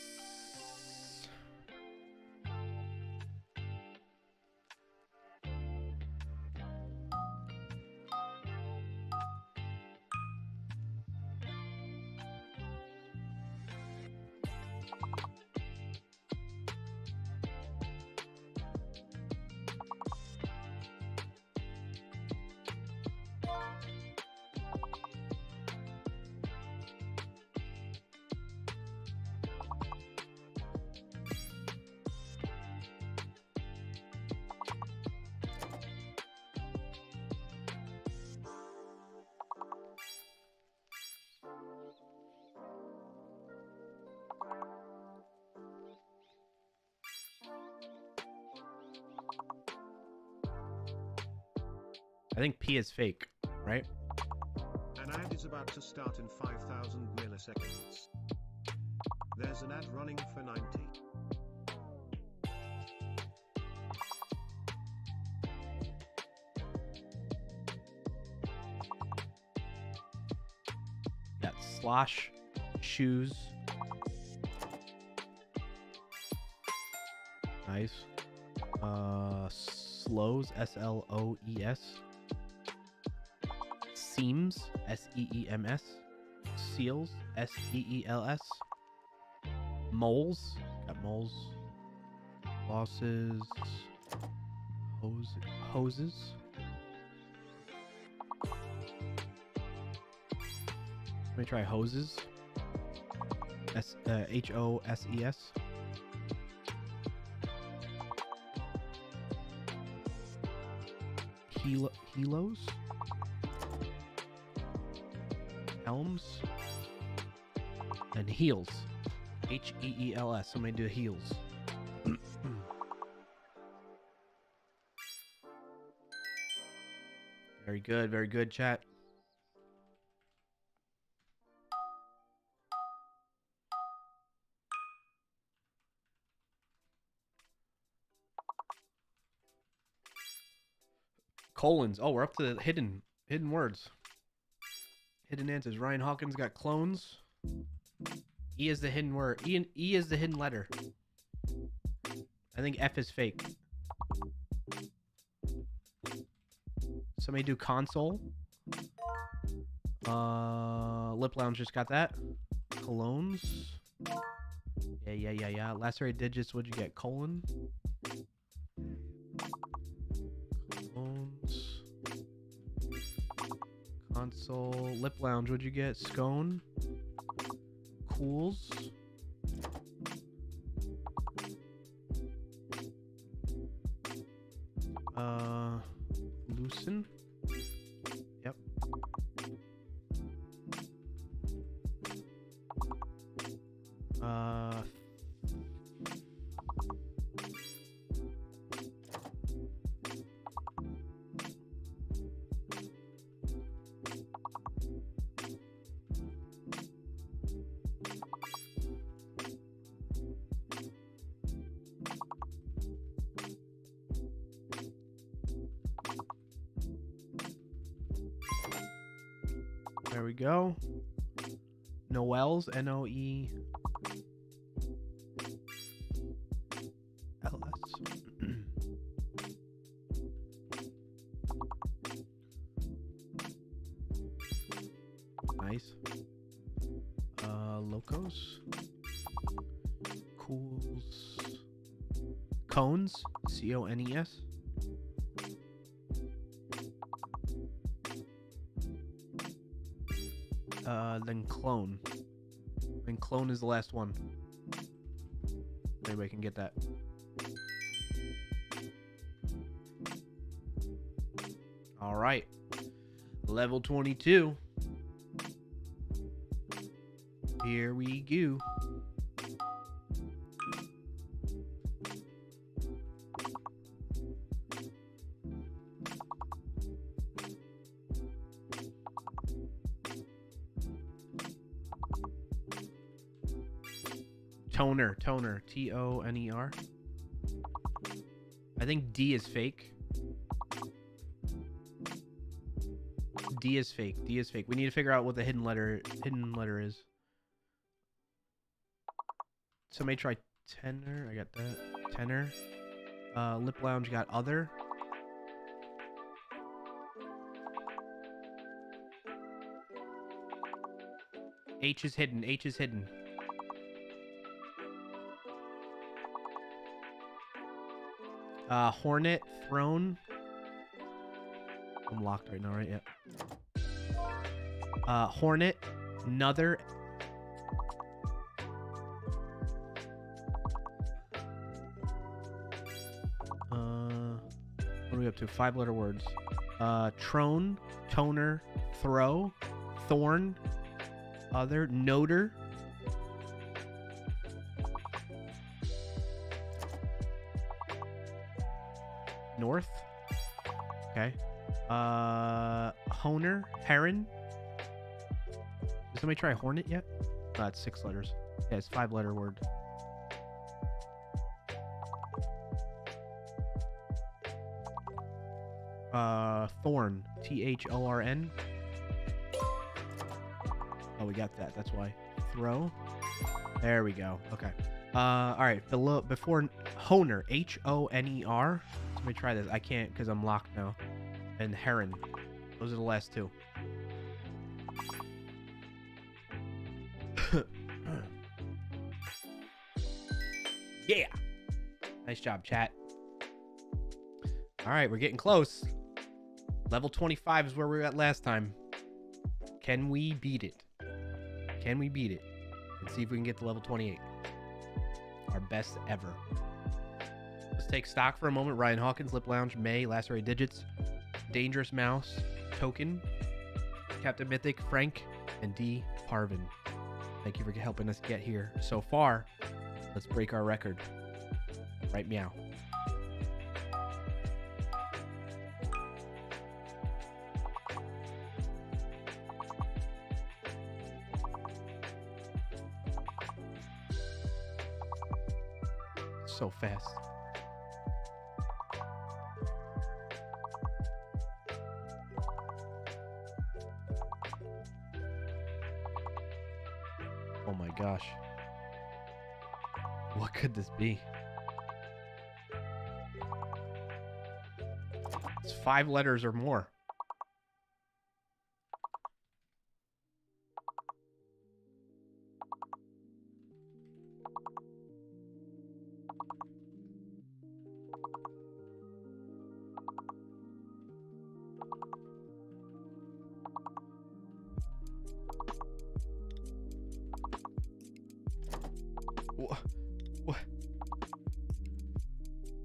[SPEAKER 1] I think P is fake, right?
[SPEAKER 4] An ad is about to start in 5,000 milliseconds. There's an ad running for 90.
[SPEAKER 1] Got Slosh, Shoes. Nice. Slows, Sloes. Seams, Seems. Seals, Seels. Moles, got moles. Losses. Hoses. Let me try hoses. Hoses. Helos. Helms. And heels. Heels. Somebody do heels. Very good, chat. Colons. Oh, we're up to the hidden words. Hidden answers. Ryan Hawkins got clones. E is the hidden word. E is the hidden letter. I think F is fake. Somebody do console. Lip Lounge just got that. Colognes. Yeah. Lacerate digits. What'd you get? Colon. Colognes. Console. Lip Lounge. What'd you get? Scone. Cools. Loosen. Yep. There we go. Noel's, Noe. LS. Nice. Locos. Cools. Cones. Cones. Then clone. And clone is the last one. Anybody can get that. All right. Level 22. Here we go. Toner. Toner. I think D is fake. D is fake. D is fake. We need to figure out what the hidden letter is. Somebody try tenor. I got that. Tenor. Lip lounge got other. H is hidden. H is hidden. Hornet, throne. I'm locked right now, right? Yeah. Hornet, another. What are we up to? 5-letter words. Trone, toner, throw, thorn, other, noter. North. Okay. Honer, heron. Did somebody try hornet yet? Oh, it's 6 letters. Yeah, it's 5-letter word. Thorn. Thorn. Oh, we got that. That's why. Throw. There we go. Okay. All right. Before Honer. Honer. Let me try this. I can't because I'm locked now. And heron. Those are the last 2. Yeah. Nice job, chat. All right, we're getting close. Level 25 is where we were at last time. Can we beat it? Can we beat it? And see if we can get to level 28. Our best ever. Let's take stock for a moment. Ryan Hawkins, Lip Lounge, May, Lacerated Digits, Dangerous Mouse, Token, Captain Mythic, Frank, and D. Parvin. Thank you for helping us get here so far. Let's break our record. Right, meow. So fast. Oh my gosh. What could this be? It's 5 letters or more.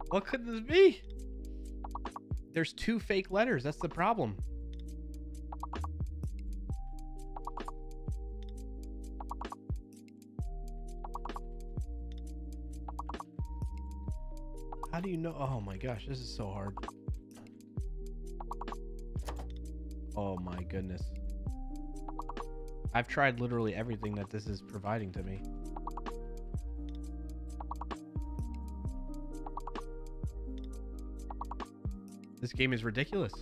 [SPEAKER 1] What could this be? There's 2 fake letters. That's the problem. How do you know? Oh my gosh, this is so hard. Oh my goodness. I've tried literally everything that this is providing to me. This game is ridiculous.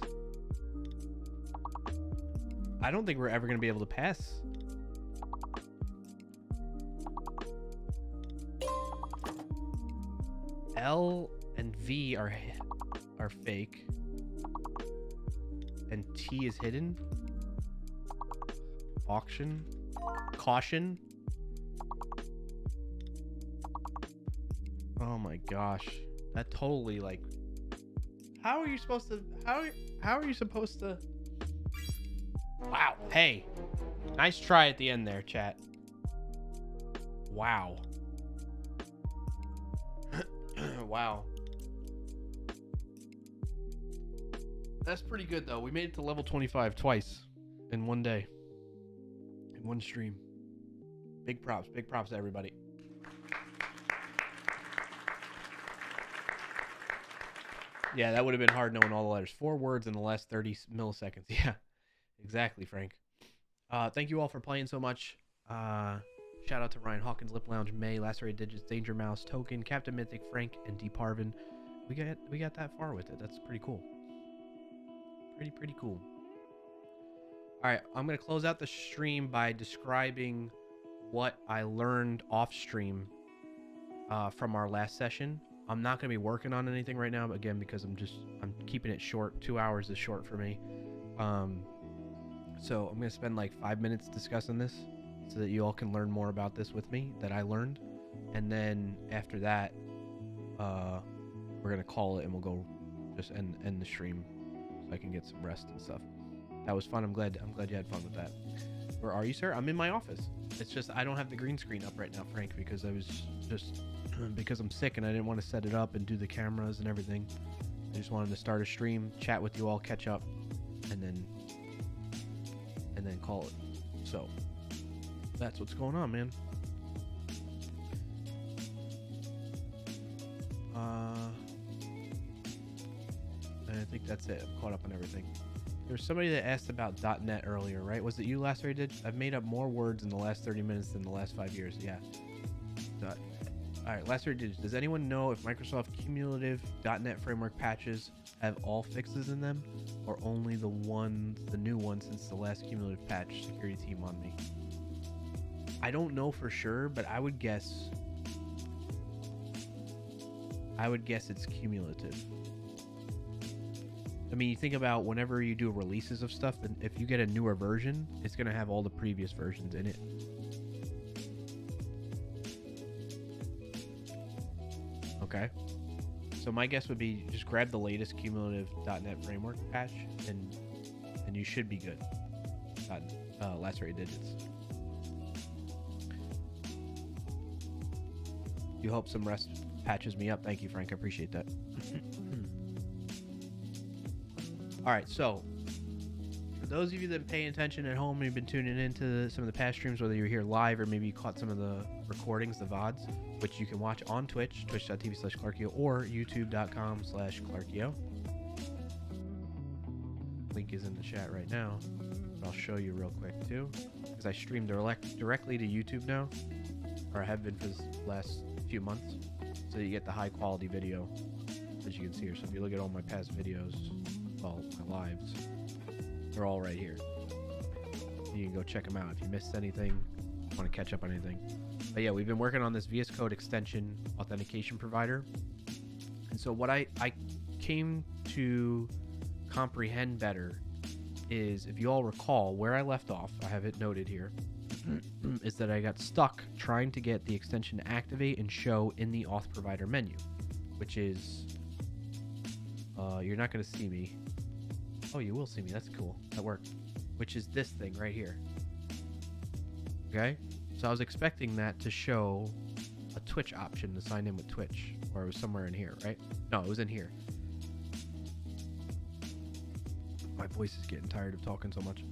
[SPEAKER 1] I don't think we're ever going to be able to pass. L and V are fake. And T is hidden. Auction. Caution. Oh my gosh. That totally like... How are you supposed to... How are you supposed to... Wow. Hey. Nice try at the end there, chat. Wow. Wow. That's pretty good, though. We made it to level 25 twice in one day. In one stream. Big props. Big props to everybody. Yeah, that would have been hard knowing all the letters. 4 words in the last 30 milliseconds. Yeah, exactly, Frank. Thank you all for playing so much. Shout out to Ryan Hawkins, Lip Lounge, May, Lacerated Digits, Danger Mouse, Token, Captain Mythic, Frank, and D. Parvin. We got that far with it. That's pretty cool. Pretty cool. All right, I'm gonna close out the stream by describing what I learned off stream from our last session. I'm not gonna be working on anything right now, again, because I'm keeping it short. 2 hours is short for me. So I'm gonna spend like 5 minutes discussing this, so that you all can learn more about this with me that I learned, and then after that, we're gonna call it and we'll go just end the stream, so I can get some rest and stuff. That was fun. I'm glad you had fun with that. Where are you, sir? I'm in my office. It's just I don't have the green screen up right now, Frank, because I was just because I'm sick and I didn't want to set it up and do the cameras and everything. I just wanted to start a stream, chat with you all, catch up, and then call it. So that's what's going on, man. And I think that's it. I'm caught up on everything. There was somebody that asked about .NET earlier, right? Was it you, Last Ray Did? I've made up more words in the last 30 minutes than the last 5 years. Yeah. All right, Last Ray Did. Does anyone know if Microsoft cumulative .NET framework patches have all fixes in them, or only the new one since the last cumulative patch? Security team on me. I don't know for sure, but I would guess it's cumulative. I mean, you think about whenever you do releases of stuff, and if you get a newer version, it's going to have all the previous versions in it. Okay. So my guess would be just grab the latest cumulative .NET framework patch, and you should be good. Last Ray Digits. You hope some rest patches me up. Thank you, Frank. I appreciate that. All right, so for those of you that have been paying attention at home and you've been tuning into some of the past streams, whether you're here live or maybe you caught some of the recordings, the VODs, which you can watch on Twitch, twitch.tv/clarkio, or youtube.com/clarkio. Link is in the chat right now, but I'll show you real quick too, because I stream directly to YouTube now, or I have been for the last few months, so you get the high quality video, as you can see here. So if you look at all my past videos, all my lives, they're all right here. You can go check them out if you missed anything, want to catch up on anything. But yeah, we've been working on this VS Code extension authentication provider, and so what I came to comprehend better is, if you all recall where I left off, I have it noted here, is that I got stuck trying to get the extension to activate and show in the auth provider menu, which is you're not going to see me. Oh, you will see me. That's cool. That worked. Which is this thing right here. Okay? So I was expecting that to show a Twitch option to sign in with Twitch. Or it was somewhere in here, right? No, it was in here. My voice is getting tired of talking so much.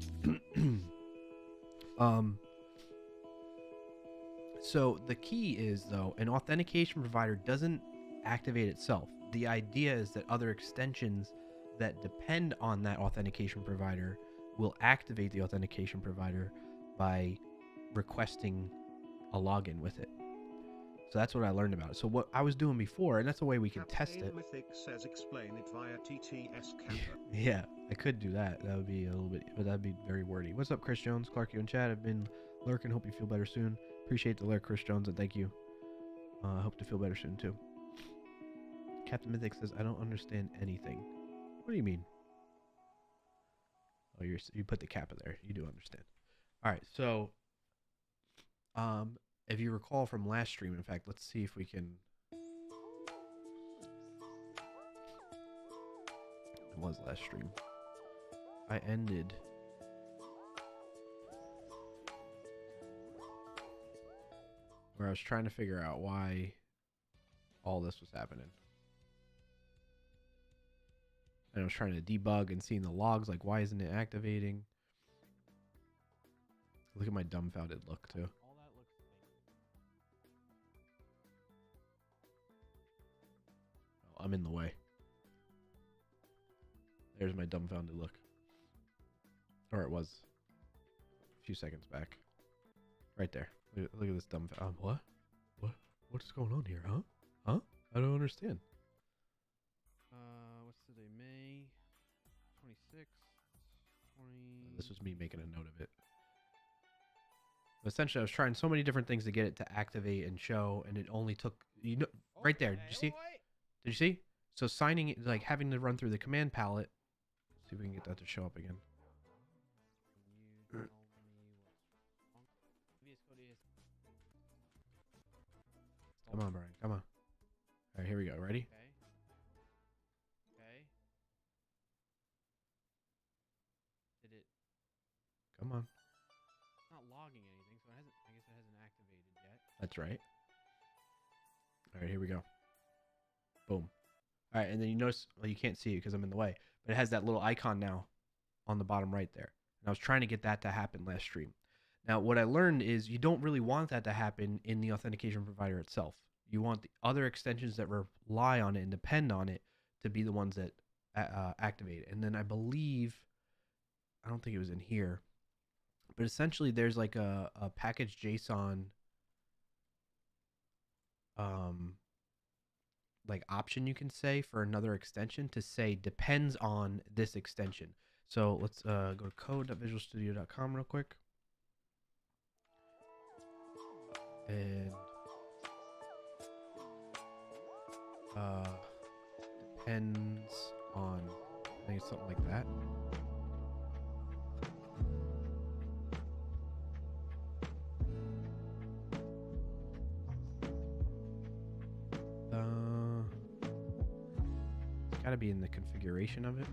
[SPEAKER 1] So the key is, though, an authentication provider doesn't activate itself. The idea is that other extensions that depend on that authentication provider will activate the authentication provider by requesting a login with it. So that's what I learned about it. So what I was doing before, and that's a way we can test it.
[SPEAKER 4] Mythic says explain it via TTS Kappa.
[SPEAKER 1] Yeah, I could do that. That would be a little bit, but that'd be very wordy. What's up, Chris Jones? Clarkio in chat. I've been lurking. Hope you feel better soon. Appreciate the lurk, Chris Jones, and thank you. I hope to feel better soon too. Captain Mythic says, I don't understand anything. What do you mean? Oh, you put the kappa there. You do understand. All right, so if you recall from last stream, in fact, let's see if we can. It was last stream. I ended where I was trying to figure out why all this was happening. And I was trying to debug and seeing the logs, like, why isn't it activating? Look at my dumbfounded look, too. All that looks fake. Oh, I'm in the way. There's my dumbfounded look. Or it was a few seconds back. Right there. Look at this dumbfounded. What? What is going on here, huh? Huh? I don't understand. What's today? May 26th, this was me making a note of it. But essentially, I was trying so many different things to get it to activate and show, and it only took, you know, right there. Did you see? Did you see? So signing it, like having to run through the command palette. Let's see if we can get that to show up again. Come on, Brian. Come on. All right, here we go. Ready? Okay. Did it? Come on. It's not logging anything, so it hasn't. I guess it hasn't activated yet. That's right. All right, here we go. Boom. All right, and then you notice, well, you can't see it because I'm in the way, but it has that little icon now on the bottom right there. And I was trying to get that to happen last stream. Now, what I learned is you don't really want that to happen in the authentication provider itself. You want the other extensions that rely on it and depend on it to be the ones that activate it. And then I believe, I don't think it was in here, but essentially there's like a package JSON like option you can say for another extension to say depends on this extension. So let's go to code.visualstudio.com real quick. And depends on, I think it's something like that. It's gotta be in the configuration of it.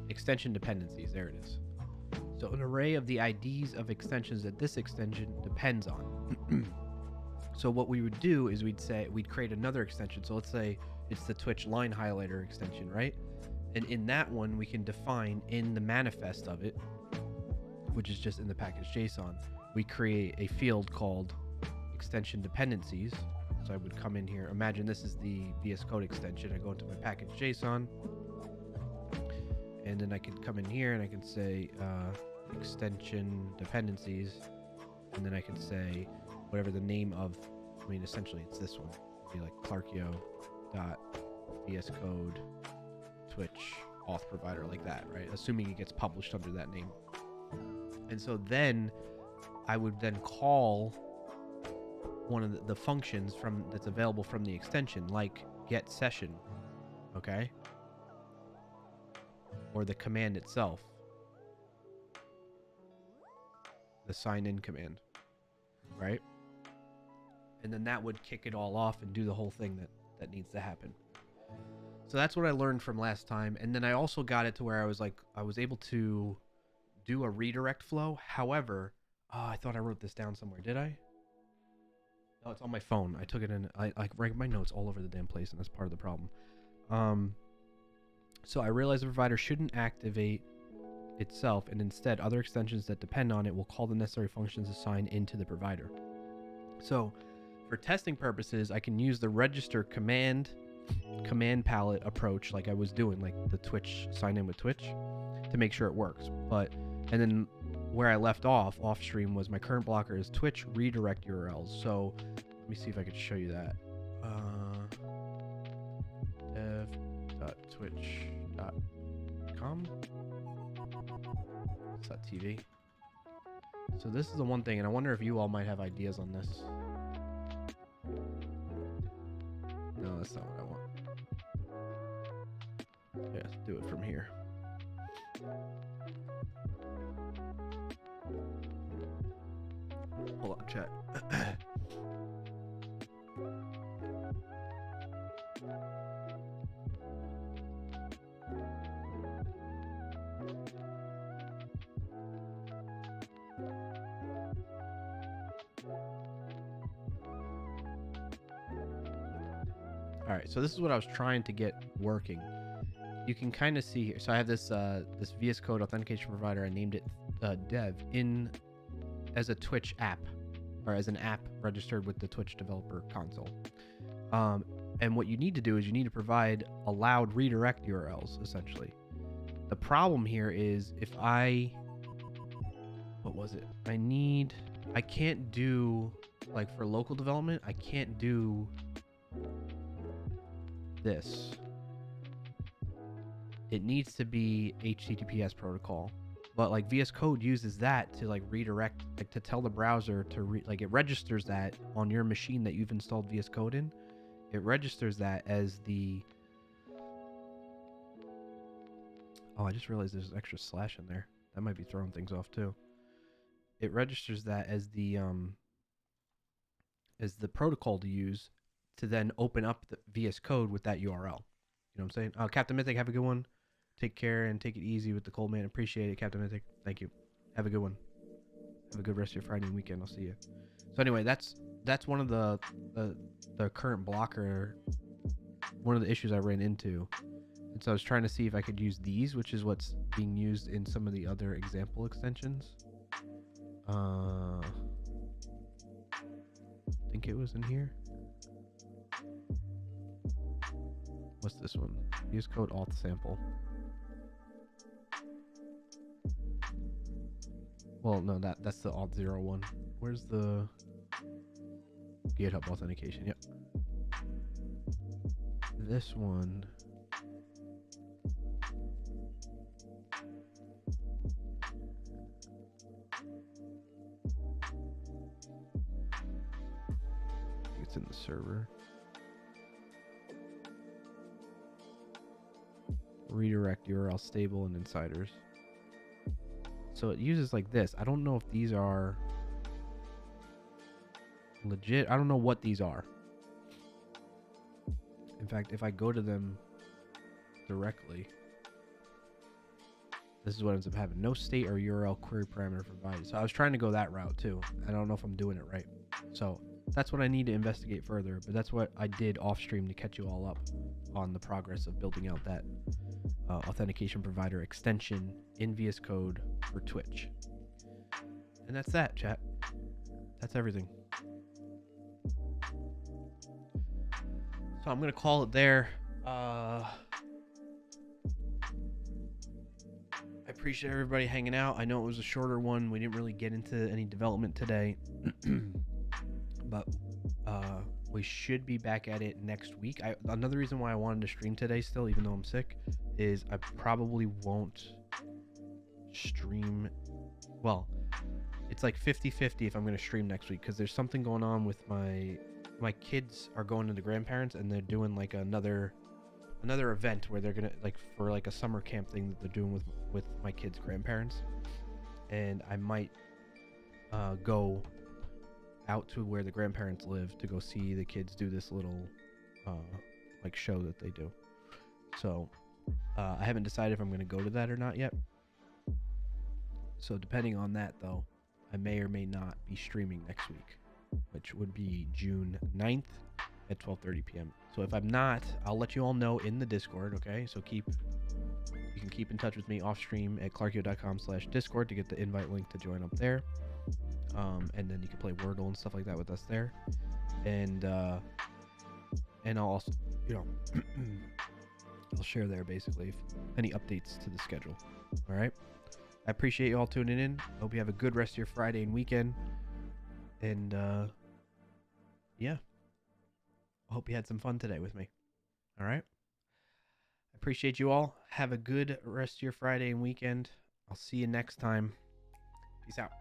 [SPEAKER 1] Extension dependencies, there it is. So an array of the IDs of extensions that this extension depends on. So what we would do is we'd create another extension. So let's say it's the Twitch line highlighter extension, right? And in that one, we can define in the manifest of it, which is just in the package JSON, we create a field called extension dependencies. So I would come in here. Imagine this is the VS Code extension. I go into my package JSON. And then I can come in here and I can say extension dependencies. And then I can say whatever the name of, I mean, essentially it's this one. It'd be like clarkio.vscode Twitch auth provider, like that, right? Assuming it gets published under that name. And so then I would then call one of the functions that's available from the extension, like get session, okay? Or the command itself, the sign in command, right? And then that would kick it all off and do the whole thing that needs to happen. So that's what I learned from last time. And then I also got it to where I was able to do a redirect flow. However, I thought I wrote this down somewhere. Did I? No, it's on my phone. I took it in. I write my notes all over the damn place, and that's part of the problem. So I realized the provider shouldn't activate itself, and instead other extensions that depend on it will call the necessary functions assigned into the provider. So for testing purposes, I can use the register command palette approach like I was doing, like the Twitch sign in with Twitch, to make sure it works. And then where I left off stream was my current blocker is Twitch redirect URLs. So let me see if I could show you that. dev.twitch.com .tv. So this is the one thing, and I wonder if you all might have ideas on this. No, that's not what I want. Yeah, let's do it from here. Hold on, chat. All right, so this is what I was trying to get working. You can kind of see here. So I have this VS Code authentication provider. I named it dev in as a Twitch app, or as an app registered with the Twitch developer console. And what you need to do is you need to provide allowed redirect URLs, essentially. The problem here is if what was it? I can't do, like for local development, I can't do this. It needs to be HTTPS protocol. But like VS Code uses that to like redirect, like to tell the browser to like it registers that on your machine that you've installed VS Code in. It registers that as the... Oh, I just realized there's an extra slash in there. That might be throwing things off too. It registers that as the protocol to use to then open up the VS Code with that URL. You know what I'm saying? Captain Mythic, have a good one. Take care and take it easy with the cold, man. Appreciate it, Captain Mythic. Thank you. Have a good one. Have a good rest of your Friday and weekend. I'll see you. So anyway, that's one of the current blocker, one of the issues I ran into. And so I was trying to see if I could use these, which is what's being used in some of the other example extensions. I think it was in here. What's this one? VS Code alt sample. Well, no, that's the alt 01. Where's the GitHub authentication? Yep. This one. I think it's in the server. Redirect URL stable and insiders. So it uses like this. I don't know if these are legit. I don't know what these are. In fact, if I go to them directly, this is what ends up happening. No state or URL query parameter provided. So I was trying to go that route too. I don't know if I'm doing it right. So that's what I need to investigate further. But that's what I did off stream to catch you all up on the progress of building out that authentication provider extension in VS Code for Twitch. And that's that, chat. That's everything. So I'm going to call it there. I appreciate everybody hanging out. I know it was a shorter one. We didn't really get into any development today. But we should be back at it next week. Another reason why I wanted to stream today still, even though I'm sick, is I probably won't stream. Well, it's like 50-50 if I'm going to stream next week, because there's something going on with my kids are going to the grandparents, and they're doing like another event where they're gonna, like, for like a summer camp thing that they're doing with my kids' grandparents, and I might go out to where the grandparents live to go see the kids do this little like show that they do. So I haven't decided if I'm going to go to that or not yet. So depending on that, though, I may or may not be streaming next week, which would be June 9th at 12:30 p.m. So if I'm not, I'll let you all know in the Discord, okay? So you can keep in touch with me off stream at clarkio.com/Discord to get the invite link to join up there. And then you can play Wordle and stuff like that with us there. And I'll also, I'll share there basically if any updates to the schedule. All right. I appreciate you all tuning in. Hope you have a good rest of your Friday and weekend. And yeah, I hope you had some fun today with me. All right. I appreciate you all. Have a good rest of your Friday and weekend. I'll see you next time. Peace out.